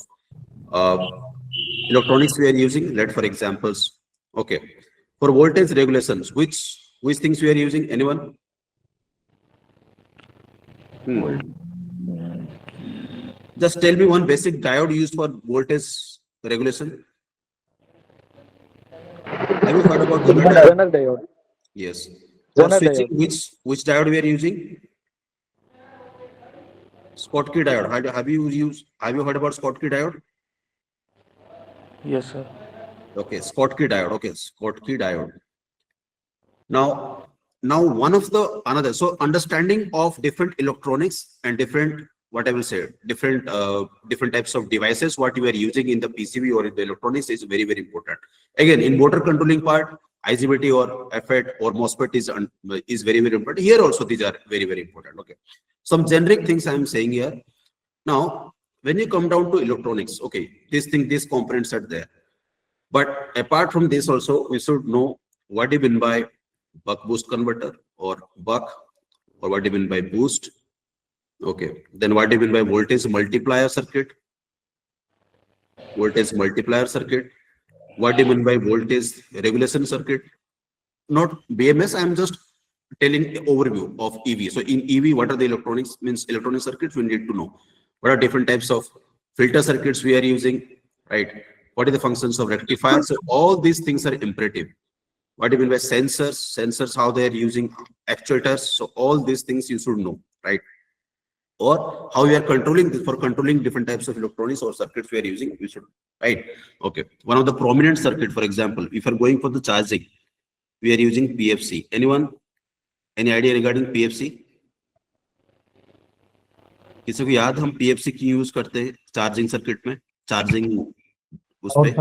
B: electronics we are using. Let for examples. Okay, for voltage regulations, which things we are using? Anyone? Just tell me one basic diode used for voltage regulation. Have you heard about Zener diode? Yes. For switching, which diode we are using? Schottky diode. Have you heard about Schottky diode?
F: Yes, sir.
B: Okay, Schottky diode. Okay, Schottky diode. Now one of the another. So understanding of different electronics and different, what I will say, different types of devices, what you are using in the PCB or in the electronics is very important. Again, in motor controlling part, IGBT or FET or MOSFET is very important. Here also these are very important. Okay, some generic things I am saying here. Now, when you come down to electronics, okay, these components are there. But apart from this also, we should know what do you mean by buck boost converter or buck, or what do you mean by boost. Okay, then what do you mean by voltage multiplier circuit? Voltage multiplier circuit. What do you mean by voltage regulation circuit? Not BMS, I am just telling the overview of EV. So in EV, what are the electronics, means electronic circuits we need to know. What are different types of filter circuits we are using, right? What are the functions of rectifiers? So all these things are imperative. What do you mean by sensors, how they are using actuators? So all these things you should know, right? Or how we are controlling this, for controlling different types of electronics or circuits we are using, we should, right? Okay, one of the prominent circuit, for example, if you are going for the charging, we are using PFC. Anyone, any idea regarding PFC? किसी को याद हम PFC की use करते हैं charging circuit में, charging उस पे?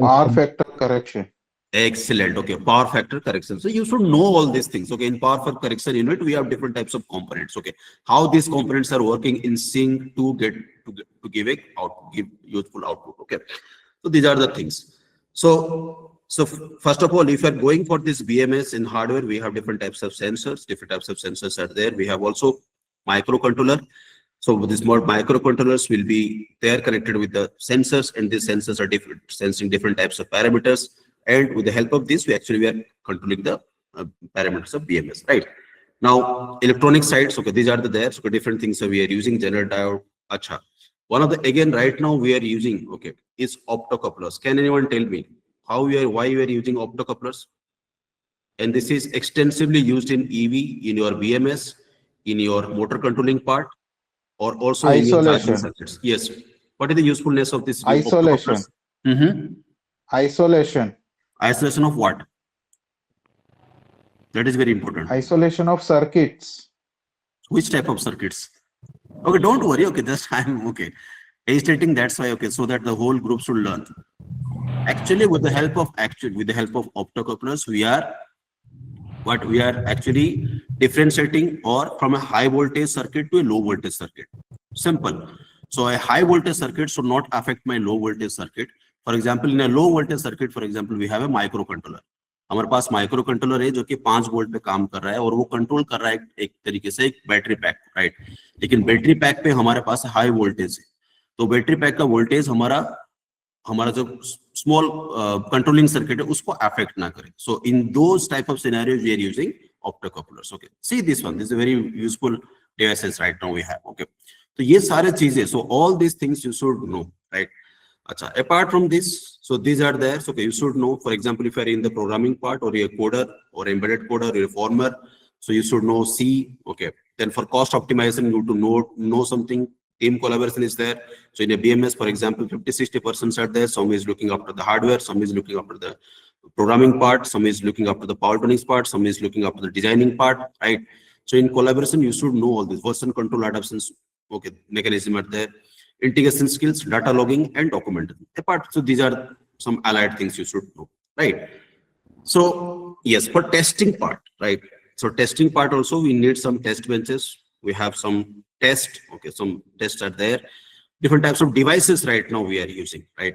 H: Power factor correction.
B: Excellent. Okay, power factor correction. So you should know all these things. Okay, in power factor correction unit, we have different types of components. Okay, how these components are working in sync to give useful output. Okay, so these are the things. So first of all, if you are going for this BMS in hardware, we have different types of sensors. Different types of sensors are there. We have also microcontroller. So these more microcontrollers will be there connected with the sensors, and these sensors are sensing different types of parameters. And with the help of this, we are controlling the parameters of BMS, right? Now, electronic sides, okay, these are there. So different things. So we are using Zener diode. Acha. One of the, again, right now we are using, okay, is optocouplers. Can anyone tell me why you are using optocouplers? And this is extensively used in EV, in your BMS, in your motor controlling part, or also in your charging circuits. Yes. What is the usefulness of this?
H: Isolation. Isolation.
B: Isolation of what? That is very important.
H: Isolation of circuits.
B: Which type of circuits? Okay, don't worry. Okay, just I'm okay. Hesitating, that's why. Okay, so that the whole group should learn. Actually, with the help of optocouplers, we are actually differentiating or from a high voltage circuit to a low voltage circuit. Simple. So a high voltage circuit should not affect my low voltage circuit. For example, in a low voltage circuit, for example, we have a microcontroller. हमारे पास micro controller है जो कि 5 volt पे काम कर रहा है और वो कंट्रोल कर रहा है एक तरीके से एक बैटरी पैक, राइट? लेकिन बैटरी पैक पे हमारे पास हाई वोल्टेज है, तो बैटरी पैक का वोल्टेज हमारा जो स्मॉल कंट्रोलिंग सर्किट है उसको अफेक्ट ना करे. So in those type of scenarios we are using optocouplers. Okay, see this one, this is very useful devices right now we have. Okay, तो ये सारे चीजें, so all this things you should know, right? Acha. Apart from this, so these are there. So okay, you should know, for example, if you are in the programming part or you're a coder or embedded coder or a former, So you should know C. Okay. Then for cost optimization, you have to know something. Team collaboration is there. So in a BMS, for example, 50-60% are there. Some is looking after the hardware, some is looking after the programming part, some is looking after the power tunings part, some is looking after the designing part, right? So in collaboration, you should know all this. Version control adaptations, okay, mechanism are there. Integration skills, data logging, and documentation. Apart, so these are some allied things you should know, right? So yes, for testing part, right? So testing part also, we need some test benches. We have some test, okay, some tests are there. Different types of devices right now we are using, right?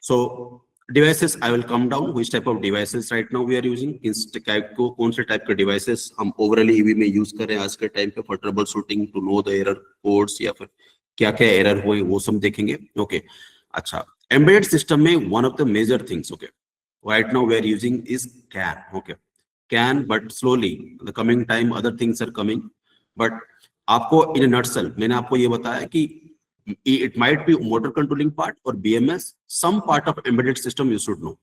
B: So devices, I will come down which type of devices right now we are using. किस type को कौन से type के devices हम overally EV में use कर रहे हैं आज के time पे for troubleshooting to know the error codes या फिर क्या क्या error हुए वो सब देखेंगे. Okay, अच्छा. Embedded system में one of the major things, okay, right now we are using is CAN. Okay, CAN, but slowly the coming time other things are coming. But आपको in a nutshell मैंने आपको ये बताया कि it might be motor controlling part or BMS, some part of embedded system you should know.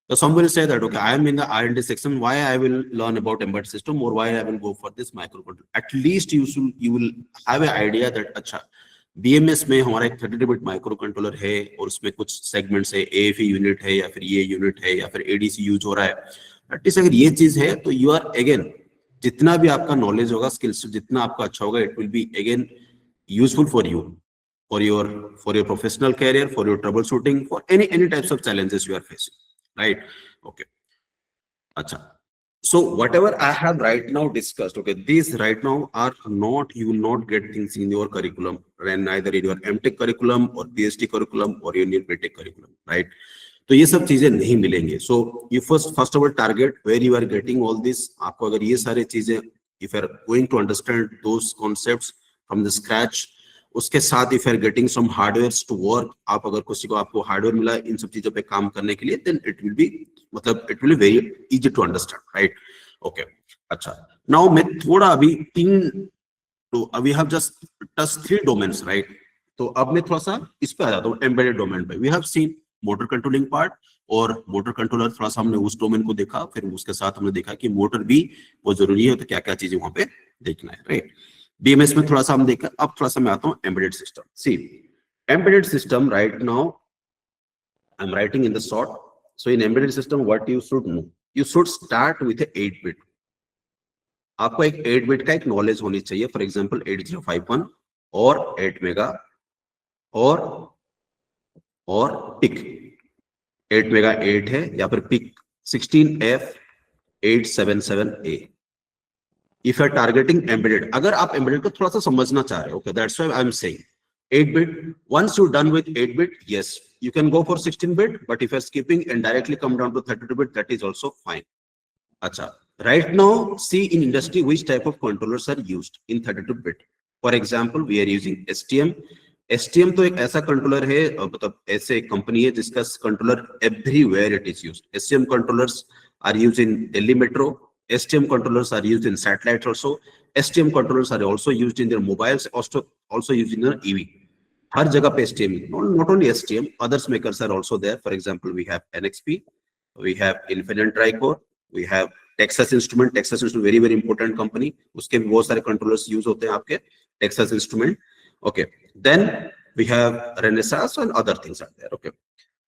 B: So some will say that, okay, I am in the R&D section, why I will learn about embedded system or why I will go for this microcontroller. At least you will have an idea that, अच्छा, BMS में हमारा एक 32-bit microcontroller है और उसमें कुछ segments है, AFE unit है या फिर ये unit है या फिर ADC use हो रहा है. At least अगर ये चीज है तो you are again, जितना भी आपका knowledge होगा, skills जितना आपका अच्छा होगा, it will be again useful for you. For your professional career, for your troubleshooting, for any types of challenges you are facing, right? Okay. Acha. So whatever I have right now discussed, okay, these right now are not, you will not get things in your curriculum, and neither in your MTech curriculum or PhD curriculum or your BTech curriculum, right? तो ये सब चीजें नहीं मिलेंगे. So you first of all target where you are getting all this. आपको अगर ये सारे चीजें, if you are going to understand those concepts from the scratch, उसके साथ if you are getting some hardwares to work, आप अगर किसी को आपको hardware मिला इन सब चीजों पे काम करने के लिए, then it will be, मतलब it will be very easy to understand, right? Okay, अच्छा. Now मैं थोड़ा अभी तो we have just touched 3 domains, right? तो अब मैं थोड़ा सा इस पे आ जाता हूँ, embedded domain पे. We have seen motor controlling part और motor controller, थोड़ा सा हमने उस domain को देखा, फिर उसके साथ हमने देखा कि motor भी वो जरूरी है, तो क्या क्या चीजें वहां पे देखना है, right? BMS में थोड़ा सा हम देखा, अब थोड़ा सा मैं आता हूँ embedded system. See, embedded system right now, I'm writing in the short. So in embedded system, what you should know? You should start with a 8-bit. आपको एक 8-bit का एक knowledge होनी चाहिए. For example, 8051 और 8 mega और PIC. 8 mega 8 है या फिर PIC 16F877A. If you are targeting embedded, अगर आप embedded को थोड़ा सा समझना चाह रहे हो, okay, that's why I'm saying 8-bit. Once you're done with 8-bit, yes, you can go for 16-bit, but if you're skipping and directly come down to 32-bit, that is also fine. Acha. Right now, see in industry which type of controllers are used in 32-bit. For example, we are using STM. STM तो एक ऐसा controller है, मतलब ऐसे एक company है जिसका controller everywhere it is used. STM controllers are used in Delhi Metro. STM controllers are used in satellites also. STM controllers are also used in their mobiles, also used in their EV. हर जगह पे STM, not only STM, others makers are also there. For example, we have NXP, we have Infinite Tricore, we have Texas Instrument. Texas Instrument very very important company. उसके भी बहुत सारे controllers use होते हैं आपके Texas Instrument. Okay, then we have Renaissance and other things are there. Okay.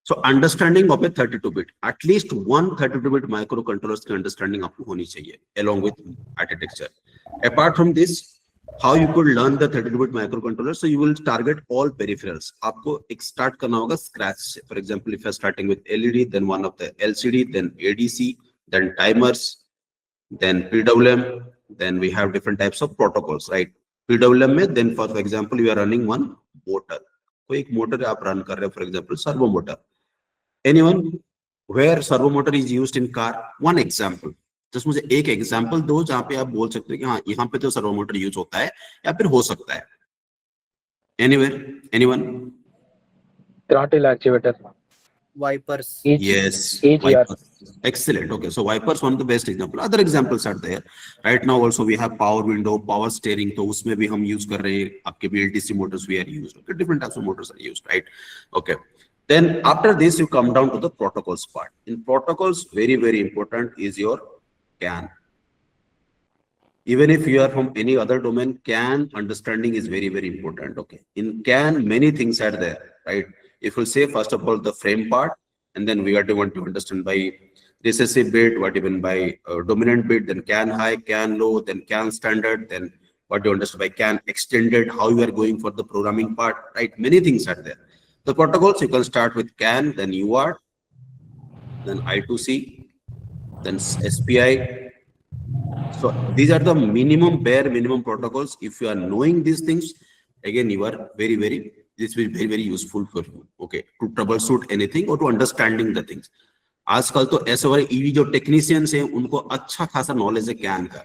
B: So understanding of a 32-bit, at least one 32-bit microcontrollers की understanding आपको होनी चाहिए along with architecture. Apart from this, how you could learn the 32-bit microcontroller? So you will target all peripherals. आपको एक start करना होगा scratch से. For example, if you are starting with LED, then one of the LCD, then ADC, then timers, then PWM, then we have different types of protocols, right? PWM में, then for example, you are running one motor. कोई एक motor आप run कर रहे हो, for example, servo motor. Anyone where servo motor is used in car? One example. Just मुझे एक example दो जहाँ पे आप बोल सकते हो कि हाँ यहाँ पे तो servo motor use होता है या फिर हो सकता है. Anywhere? Anyone?
D: Throttle actuator.
C: Wipers.
B: Yes.
D: AGR.
B: Wipers. Excellent. Okay, so wipers one of the best example. Other examples are there. Right now also we have power window, power steering. तो उसमें भी हम use कर रहे हैं. आपके BLDC motors we are used. Okay, different types of motors are used, right? Okay. Then after this you come down to the protocols part. In protocols, very very important is your CAN. Even if you are from any other domain, CAN understanding is very, very important. Okay. In CAN, many things are there, right? If we say, first of all, the frame part, and then we are to want to understand by recessive bit, what even by dominant bit, then CAN high, CAN low, then CAN standard, then what you understand by CAN extended, how you are going for the programming part, right? Many things are there. The protocols, you can start with CAN, then UART, then I2C, then SPI. So these are the bare minimum protocols. If you are knowing these things, again, you are this will be very, very useful for you, okay, to troubleshoot anything or to understanding the things. आजकल तो ऐसे वाले EV जो technicians हैं उनको अच्छा खासा knowledge है कैन का.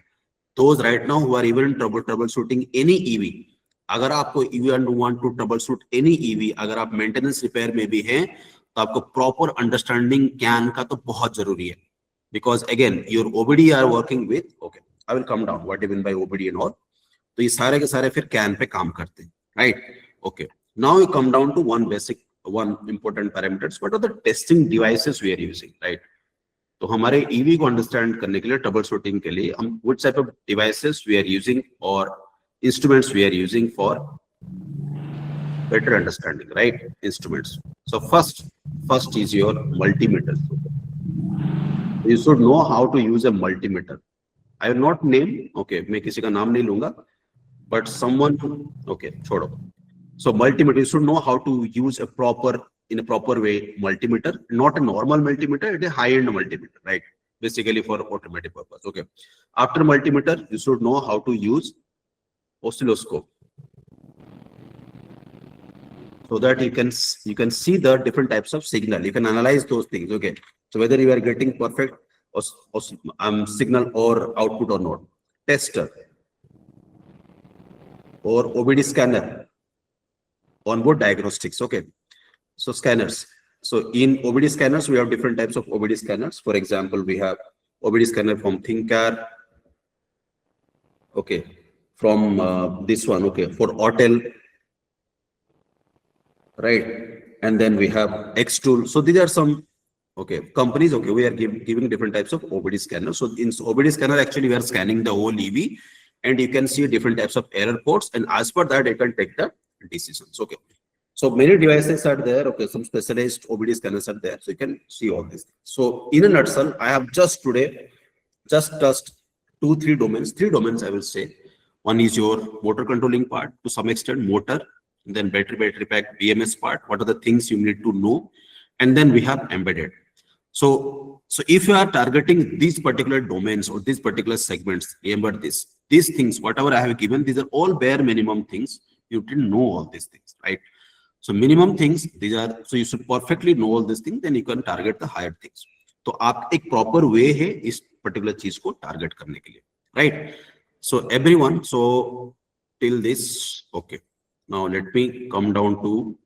B: Those right now who are even troubleshooting any EV, अगर आपको want to troubleshoot any EV, अगर आप मेंटेनेंस रिपेयर में भी हैं तो आपको प्रॉपर अंडरस्टैंडिंग कैन का तो बहुत जरूरी है. Because again, your OBD are working with, okay, I will come down what even by OBD and all. तो ये सारे के सारे फिर CAN पे काम करते हैं, right? Okay. Now we come down to one important parameters. What are the testing devices we are using, right? तो हमारे EV को understand करने के लिए, troubleshooting के लिए, हम which type of devices we are using or instruments we are using for better understanding, right? Instruments. So first is your multimeter. You should know how to use a multimeter. I will not name, okay, मैं किसी का नाम नहीं लूंगा, but someone, okay, छोड़ो. So multimeter, you should know how to use in a proper way multimeter, not a normal multimeter, it is a high-end multimeter, right? Basically for automatic purpose. Okay. After multimeter, you should know how to use oscilloscope, so that you can see the different types of signal. You can analyze those things. Okay. So whether you are getting perfect signal or output or not. Tester or OBD scanner, onboard diagnostics. Okay. So scanners. So in OBD scanners, we have different types of OBD scanners. For example, we have OBD scanner from ThinkCare. Okay. From this one. Okay. For Autel. Right. And then we have Xtool. So these are some, okay, companies. Okay. We are giving different types of OBD scanners. So in OBD scanner, actually, we are scanning the whole EV and you can see different types of error ports. And as per that, you can take the decisions. Okay. So many devices are there. Okay, some specialized OBD scanners are there. So you can see all this. So in a nutshell, I have just today touched three domains I will say. One is your motor controlling part, to some extent motor, then battery pack, BMS part. What are the things you need to know? And then we have embedded. So if you are targeting these particular domains or these particular segments, remember these things, whatever I have given, these are all bare minimum things. You didn't know all these things, right? So minimum things, these are, so you should perfectly know all these things, then you can target the higher things. तो आप एक proper way है इस particular चीज को target करने के लिए, right? So everyone, so till this, okay. Now let me come down to,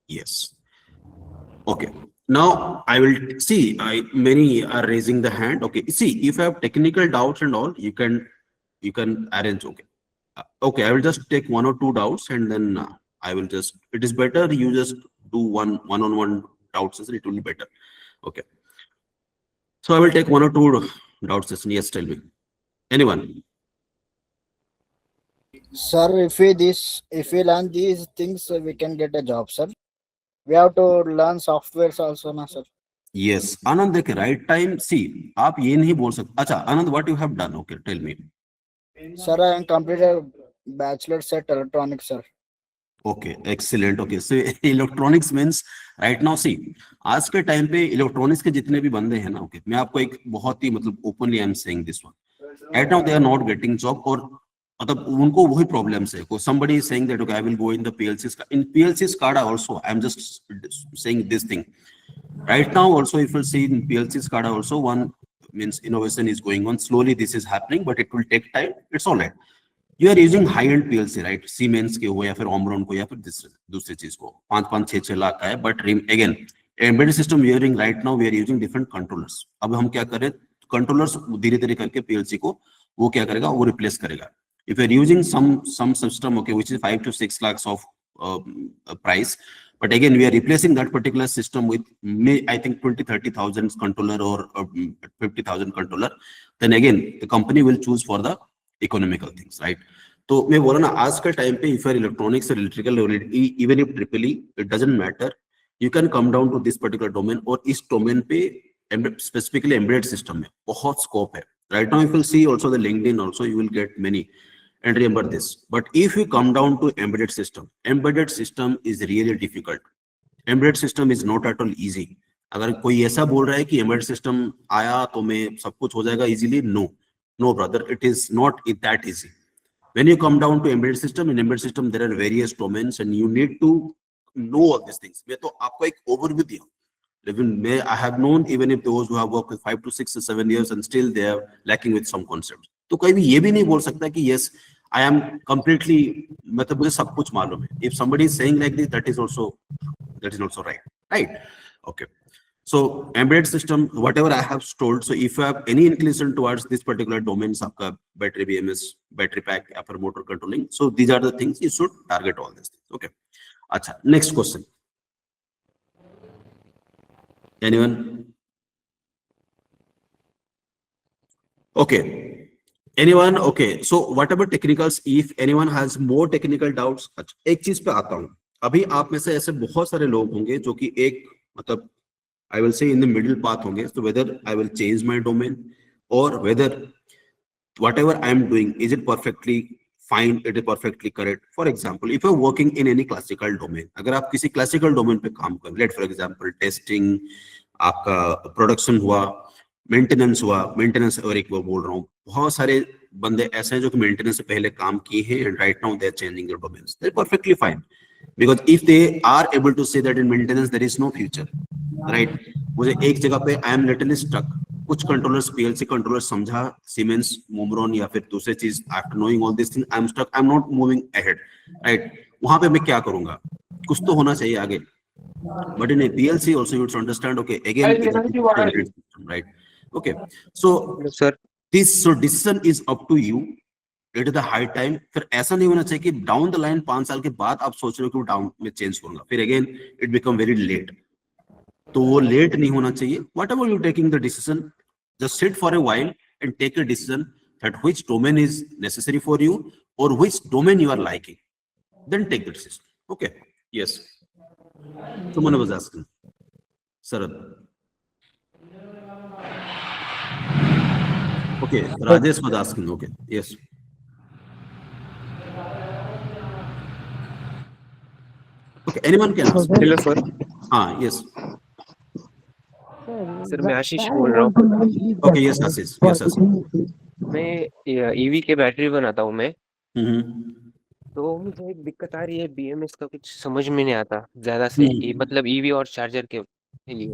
B: yes. Okay. Now I will see, many are raising the hand. Okay. See, if you have technical doubts and all, you can arrange. Okay. Okay. I will just take one or two doubts and then I will just, it is better you just do one-on-one doubt session, it will be better. Okay. So I will take one or two doubt session. Yes, tell me. Anyone?
C: Sir, if we learn these things, we can get a job, sir. We have to learn softwares also, na, sir.
B: Yes. Anand, the right time. See, आप ये नहीं बोल सकते. अच्छा, Anand, what you have done? Okay, tell me.
C: Sir, I am completed bachelor's at electronics, sir.
B: Okay, excellent. Okay, so electronics means right now, see, आज के time पे electronics के जितने भी बंदे हैं ना, okay, मैं आपको एक बहुत ही मतलब openly I am saying this one. Right now they are not getting job और मतलब उनको वही problems है. Somebody is saying that okay, I will go in the PLC's. In PLC's SCADA also, I am just saying this thing. Right now also, if you see in PLC's SCADA also, one means innovation is going on. Slowly this is happening, but it will take time. It's all right. You are using high-end PLC, right? Siemens के हो या फिर Omron को या फिर दूसरी चीज को 5-6 लाख का है. But again, embedded system we are using right now, we are using different controllers. अब हम क्या करें? Controllers धीरे-धीरे करके PLC को वो क्या करेगा? वो replace करेगा. If you are using some system, okay, which is 5 to 6 lakhs of price, but again we are replacing that particular system with I think 20-30,000 controller or 50,000 controller, then again the company will choose for the economical things, right? तो मैं बोला ना, आज के time पे if are electronics और electrical, even if triple E, it doesn't matter, you can come down to this particular domain, और इस डोमेन पे स्पेसिफिकली एम्बेडेड सिस्टम में बहुत स्कोप है. Right now, if you will see also the LinkedIn also, you will get many. And remember this. But if you come down to embedded system is really difficult. Embedded system is not at all easy. अगर कोई ऐसा बोल रहा है कि embedded system आया तो मैं सब कुछ हो जाएगा easily, no brother, it is not that easy. When you come down to embedded system, in embedded system there are various domains and you need to know all these things. मैं तो आपको एक overview दिया. Even I have known, even if those who have worked with 5 to 6 or 7 years and still they are lacking with some concepts. तो कोई भी ये भी नहीं बोल सकता कि yes, I am completely, मतलब मुझे सब कुछ मालूम है. If somebody is saying like this, that is also right? Okay. So embedded system, whatever I have told. So if you have any inclination towards this particular domains, आपका battery BMS, battery pack, upper motor controlling. So these are the things you should target all these things. Okay. अच्छा, next question. Anyone? Okay. Anyone? Okay. So whatever technicals, if anyone has more technical doubts, अच्छा, एक चीज पे आता हूँ. अभी आप में से ऐसे बहुत सारे लोग होंगे जो कि एक मतलब I will say in the middle path होंगे. So whether I will change my domain or whether whatever I am doing, is it perfectly fine, it is perfectly correct. For example, if you're working in any classical domain, अगर आप किसी classical domain पे काम कर, let for example testing, आपका production हुआ, maintenance हुआ, maintenance, और एक वो बोल रहा हूँ, बहुत सारे बंदे ऐसे हैं जो कि मेंटेनेंस से पहले काम किए हैं and right now they are changing their domains. They are perfectly fine, because if they are able to say that in maintenance there is no future, right? मुझे एक जगह पे आई एम लिटरली स्टक. कुछ controllers, PLC controllers समझा, Siemens, मोमरोन या फिर दूसरी चीज, after knowing all this thing I am stuck, I am not moving ahead, right? वहां पे मैं क्या करूंगा? कुछ तो होना चाहिए आगे. But in a PLC also you should understand, okay, again it's a different system, right? Okay, so
J: sir,
B: this decision is up to you. It is the high time. फिर ऐसा नहीं होना चाहिए कि डाउन द लाइन 5 साल के बाद आप सोच रहे हो कि डाउन में चेंज करूंगा, फिर again it become very late. तो वो लेट नहीं होना चाहिए. Whatever you taking the decision, just sit for a while and take a decision that which domain is necessary for you or which domain you are liking, then take the decision. Okay, yes. Someone was asking. Sarad. Okay, Rajesh was asking. Okay, yes. Okay, anyone can ask.
J: hello sir.
B: Yes.
J: Sir मैं आशीष बोल रहा हूँ.
B: Okay, yes, Ashish. Yes, Ashish.
J: मैं EV के battery बनाता हूँ मैं.
B: Mm-hmm.
J: तो मुझे एक दिक्कत आ रही है, बीएमएस का कुछ समझ में नहीं आता ज्यादा से. मतलब ईवी और चार्जर के लिए.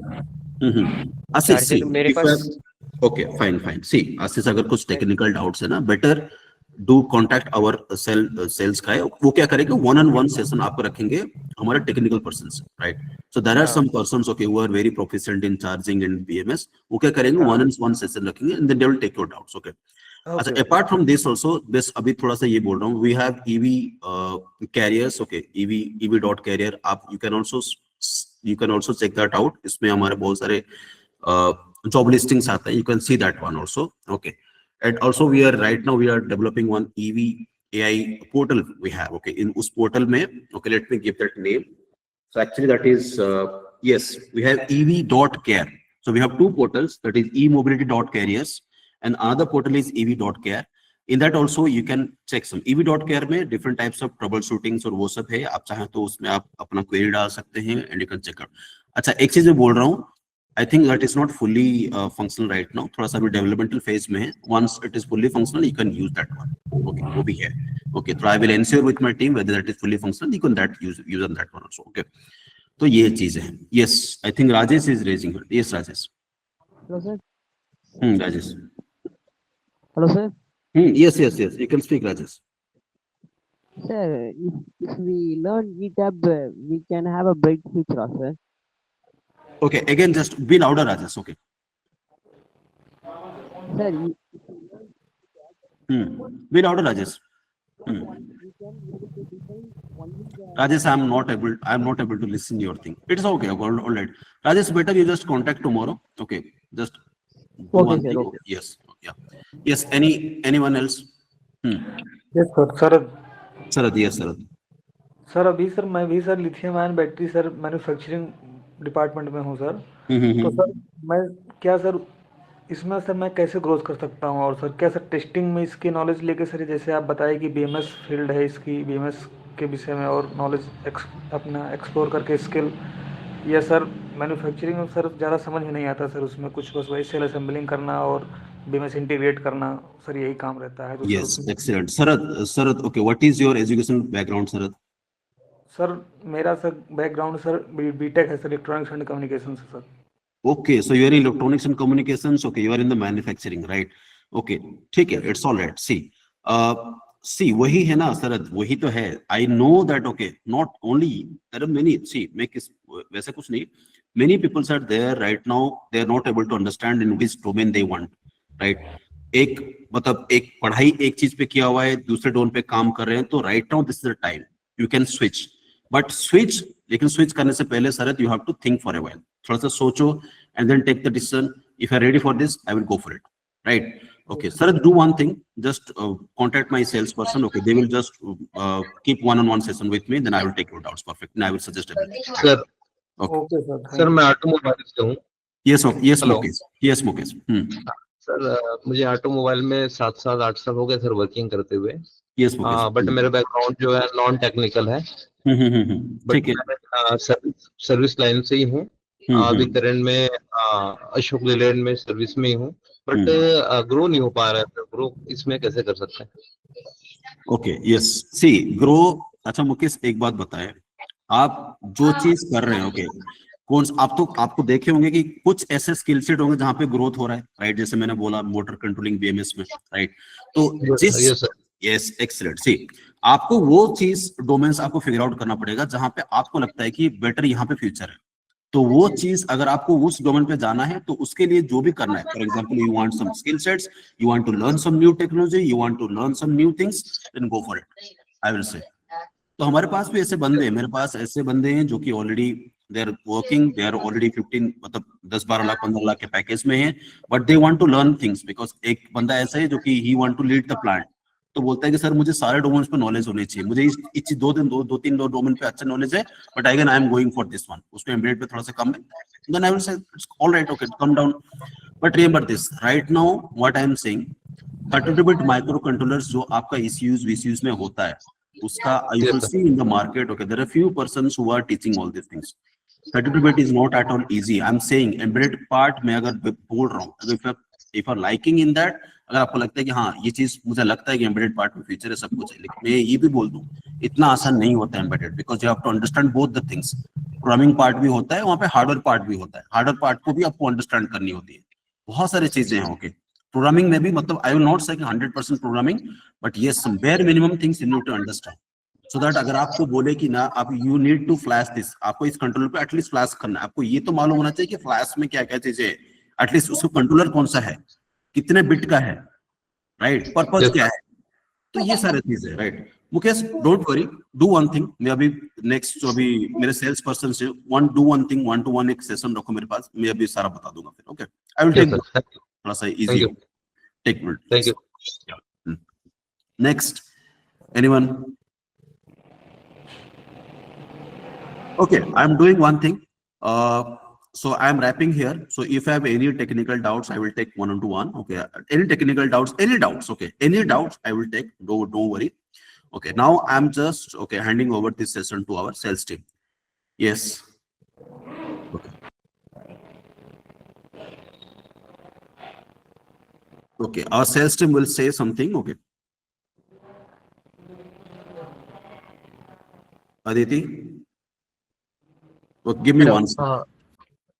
B: Ashish, see,
J: चार्जर मेरे
B: if you
J: pass.
B: have, okay, fine. See, Ashish, अगर कुछ टेक्निकल डाउट्स है ना, better do contact our sales का है. वो क्या करेंगे, 1-on-1 सेशन आपको रखेंगे हमारे टेक्निकल पर्सन से, right? So there are some persons, okay, who are very proficient in charging and BMS. वो क्या करेंगे, 1-on-1 सेशन रखेंगे and then they will take your doubts. Okay. अच्छा, अपार्ट फ्रॉम दिस ऑल्सो, बस अभी थोड़ा सा ये बोल रहा हूँ, we have EV careers. Okay, EV dot career, आप you can also check that out. इसमें हमारे बहुत सारे जॉब लिस्टिंग्स आते हैं. You can see that one also. Okay. And also we are developing one EV AI portal we have. Okay, in us portal mein, okay, let me give that name. So actually that is yes, we have ev.care. So we have two portals, that is e-mobility.carriers and another portal is ev.care. In that also you can check some ev.care में different types of troubleshootings और वो सब है. आप चाहें तो उसमें आप अपना query डाल सकते हैं and you can check out. अच्छा, एक चीज मैं बोल रहा हूँ, I think that is not fully functional right now. थोड़ा सा भी developmental phase में है. Once it is fully functional, you can use that one. Okay, वो भी है. Okay, so I will ensure with my team whether that is fully functional. You can use on that one also. Okay. तो ये चीजें हैं. Yes, I think Rajesh is raising hand. Yes, Rajesh.
K: Hello, sir.
B: Rajesh.
K: Hello, sir.
B: Yes. You can speak, Rajesh.
K: Sir, if we learn GitHub, we can have a bright future, sir.
B: Okay, again, just be louder, Rajesh. Okay.
K: Sir,
B: be louder, Rajesh. Rajesh, I am not able to listen your thing. It's okay. All right. Rajesh, better you just contact tomorrow. Okay. Just do
K: okay,
B: one
K: sir.
B: thing.
K: Okay.
B: Yes. Yeah. Yes. Anyone else?
D: Yes sir sir
B: Sharad, yes Sharad.
D: Sir अभी sir मैं भी sir lithium ion battery sir manufacturing department में हूँ sir. तो sir मैं क्या sir इसमें sir मैं कैसे ग्रोथ कर सकता हूँ, और सर क्या सर टेस्टिंग में इसकी नॉलेज लेके सर जैसे आप बताए कि बीएमएस फील्ड है इसकी, बीएमएस के विषय में और नॉलेज अपना एक्सप्लोर करके स्किल, या सर मैन्युफैक्चरिंग में सर ज़्यादा समझ में नहीं आता सर, उसमें कुछ बस वही सेल असेंबलिंग करना और बीएमएस इंटीग्रेट करना सर यही काम रहता है। तो सर
B: Yes,
D: उसमें
B: excellent. Sarath, okay, what is your education background, Sarath?
D: Sir मेरा सर बैकग्राउंड सर बीटेक है सर, इलेक्ट्रॉनिक्स एंड कम्युनिकेशन से sir.
B: Okay, so you are in electronics and communications. Okay, you are in the manufacturing, right? Okay, ठीक है, it's all right. See, वही है ना शरद, वही तो है. I know that. Okay, not only there are many. See, मैं किस वैसे कुछ नहीं. Many people are there right now. They are not able to understand in which domain they want, right? एक मतलब एक पढ़ाई एक चीज पे किया हुआ है, दूसरे डोमेन पे काम कर रहे हैं, तो right now this is the time you can switch. But switch, लेकिन switch करने से पहले शरद you have to think for a while. थोड़ा सा सोचो and then take the decision. If you are ready for this, I will go for it. Right? Okay, sir, do one thing. Just contact my salesperson. Okay, they will just keep one-on-one session with me. Then I will take your doubts. Perfect. And I will suggest everything.
L: Sir
D: okay sir,
L: sir मैं automobile से हूँ।
B: Yes, yes,
L: Hello.
B: Mukesh. Yes, Mukesh.
L: Sir मुझे automobile में 7 साल 8 साल हो गए sir working करते हुए।
B: Yes, Mukesh.
L: बट मेरा बैकग्राउंड जो है नॉन टेक्निकल है।
B: ठीक है।
L: मैं सर्विस लाइन से ही हूँ। अभी करंट में अशोक लेलैंड में सर्विस में ही हूँ, बट ग्रो नहीं हो पा रहा है। ग्रो इसमें कैसे कर सकते हैं?
B: ओके, यस, सी ग्रो। अच्छा मुकेश, एक बात बताएं, आप जो चीज कर रहे हैं, ओके, कौन आप तो आपको देखे होंगे कि कुछ ऐसे स्किल सेट होंगे जहां पे ग्रोथ हो रहा है, राइट? जैसे मैंने बोला मोटर कंट्रोलिंग बीएमएस में, राइट? तो जिस यस, एक्सीलेंट। सी आपको वो चीज डोमेन्स आपको फिगर आउट करना पड़ेगा जहां पे आपको लगता है कि बेटर यहाँ पे फ्यूचर है। तो वो चीज अगर आपको उस डोमेन पे जाना है तो उसके लिए जो भी करना है, for example you want some skill sets, you want to learn some new technology, you want to learn some new things, then go for it, I will say. तो हमारे पास भी ऐसे बंदे हैं, मेरे पास ऐसे बंदे हैं जो कि already they are working, they are already 15 मतलब 10-12 लाख 15 लाख के पैकेज में है, but they want to learn things. Because एक बंदा ऐसा है जो कि he want to lead the plant, तो बोलता है कि सर मुझे सारे डोमेन्स पे नॉलेज होनी चाहिए, मुझे इस दो तीन डोमेन पे अच्छा नॉलेज है, but again I am going for this one, उसको एम्बेडेड पे थोड़ा सा कम है, then I will say it's all right, okay, come down. But remember this, right now what I am saying, 32-bit microcontrollers जो आपका ECUs VCUs में होता है, उसका you will see in the market, okay, there are few persons who are teaching all these things. 32-bit is not at all easy. I'm saying embedded part में अगर बोल रहा हूँ, if you are liking in that, अगर आपको लगता है कि हाँ ये चीज मुझे लगता है कि embedded part में फ्यूचर है, सब कुछ है, लेकिन मैं ये भी बोल दूं इतना आसान नहीं होता है embedded, because you have to understand both the things. Programming part भी होता है, वहाँ पे हार्डवेयर पार्ट भी होता है, हार्डवेयर पार्ट को भी आपको अंडरस्टैंड करनी होती है, बहुत सारी चीजें हैं, ओके। प्रोग्रामिंग में भी मतलब आई will not say 100% programming, but yes some bare minimum things you need to understand, so that अगर आपको बोले कि ना आप you need to flash this, आपको इस कंट्रोलर पे एटलीस्ट फ्लैश करना है, आपको ये तो मालूम होना चाहिए कि फ्लैश में क्या क्या चीजें है, एटलीस्ट उसको कंट्रोलर कौन सा है, कितने बिट का है, राइट, पर्पस क्या है, तो ये सारी चीजें, right. Mukesh, don't worry, do one thing, मैं अभी नेक्स्ट जो अभी मेरे सेल्स पर्सन से डू वन थिंग, 1-to-1 एक सेशन रखो मेरे पास, मैं अभी सारा बता दूंगा फिर, ओके, आई विल टेक थोड़ा सा easy, take minute, thank you. Next, anyone? Okay, I'm doing one thing. So I'm wrapping here. So if I have any technical doubts, I will take 1-on-1. Okay, any technical doubts, any doubts. Okay, any doubts I will take. Don't worry. Okay, now I'm just handing over this session to our sales team. Yes. Okay. Okay, our sales team will say something. Okay. Aditi. Okay, give me one.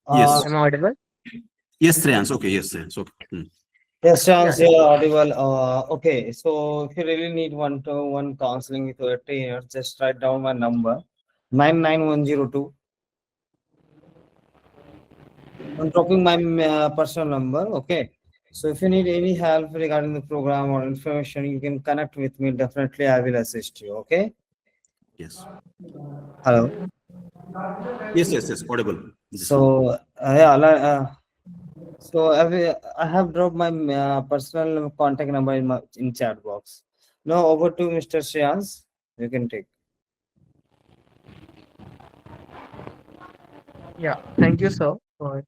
B: Yes.
J: Am I audible?
B: Yes, Shreyans. Okay, yes, Shreyans. Okay.
C: Yes, Shreyans, you're audible. Okay, so if you really need 1-to-1 counseling with your trainer, just write down my number, 99102. I'm talking my personal number, okay? So if you need any help regarding the program or information, you can connect with me. Definitely, I will assist you, okay?
B: Yes.
C: Hello?
B: Yes, audible.
C: So so I have dropped my personal contact number in chat box. Now over to Mr. Shreyans. You can take.
M: Yeah, thank you, sir.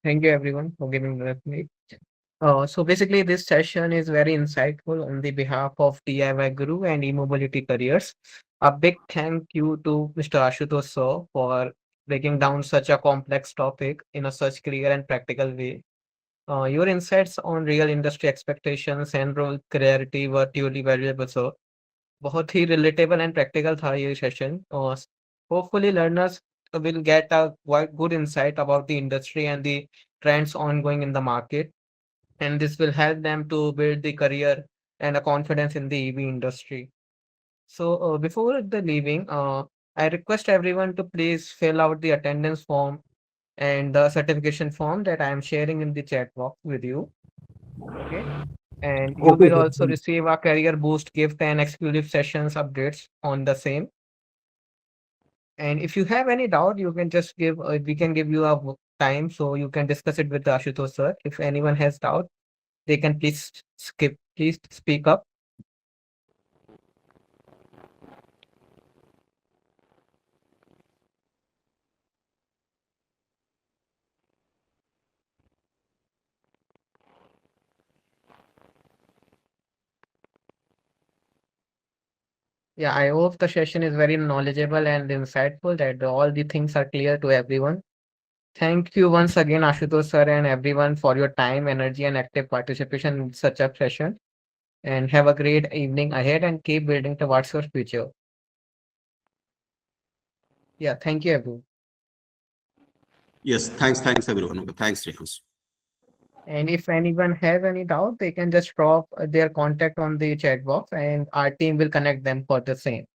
M: Thank you, everyone, for giving me. So basically, this session is very insightful on the behalf of DIY Guru and e-mobility careers. A big thank you to Mr. Ashutosh sir for breaking down such a complex topic in a such clear and practical way. Your insights on real industry expectations and role clarity were truly valuable, sir. बहुत ही relatable and practical था ये session. Hopefully, learners will get a quite good insight about the industry and the trends ongoing in the market, and this will help them to build the career and a confidence in the EV industry. So before the leaving, I request everyone to please fill out the attendance form and the certification form that I am sharing in the chat box with you. Okay. And you
L: Okay,
M: will
L: sir.
M: also receive a career boost gift and exclusive sessions updates on the same. And if you have any doubt, you can just give, we can give you a time so you can discuss it with the Ashutosh sir. If anyone has doubt, they can please speak up. Yeah, I hope the session is very knowledgeable and insightful, that all the things are clear to everyone. Thank you once again, Ashutosh sir, and everyone for your time, energy, and active participation in such a session. And have a great evening ahead and keep building towards your future. Yeah, thank you, everyone.
B: Yes, thanks everyone. Okay, thanks, Rehan.
M: And if anyone has any doubt, they can just drop their contact on the chat box and our team will connect them for the same.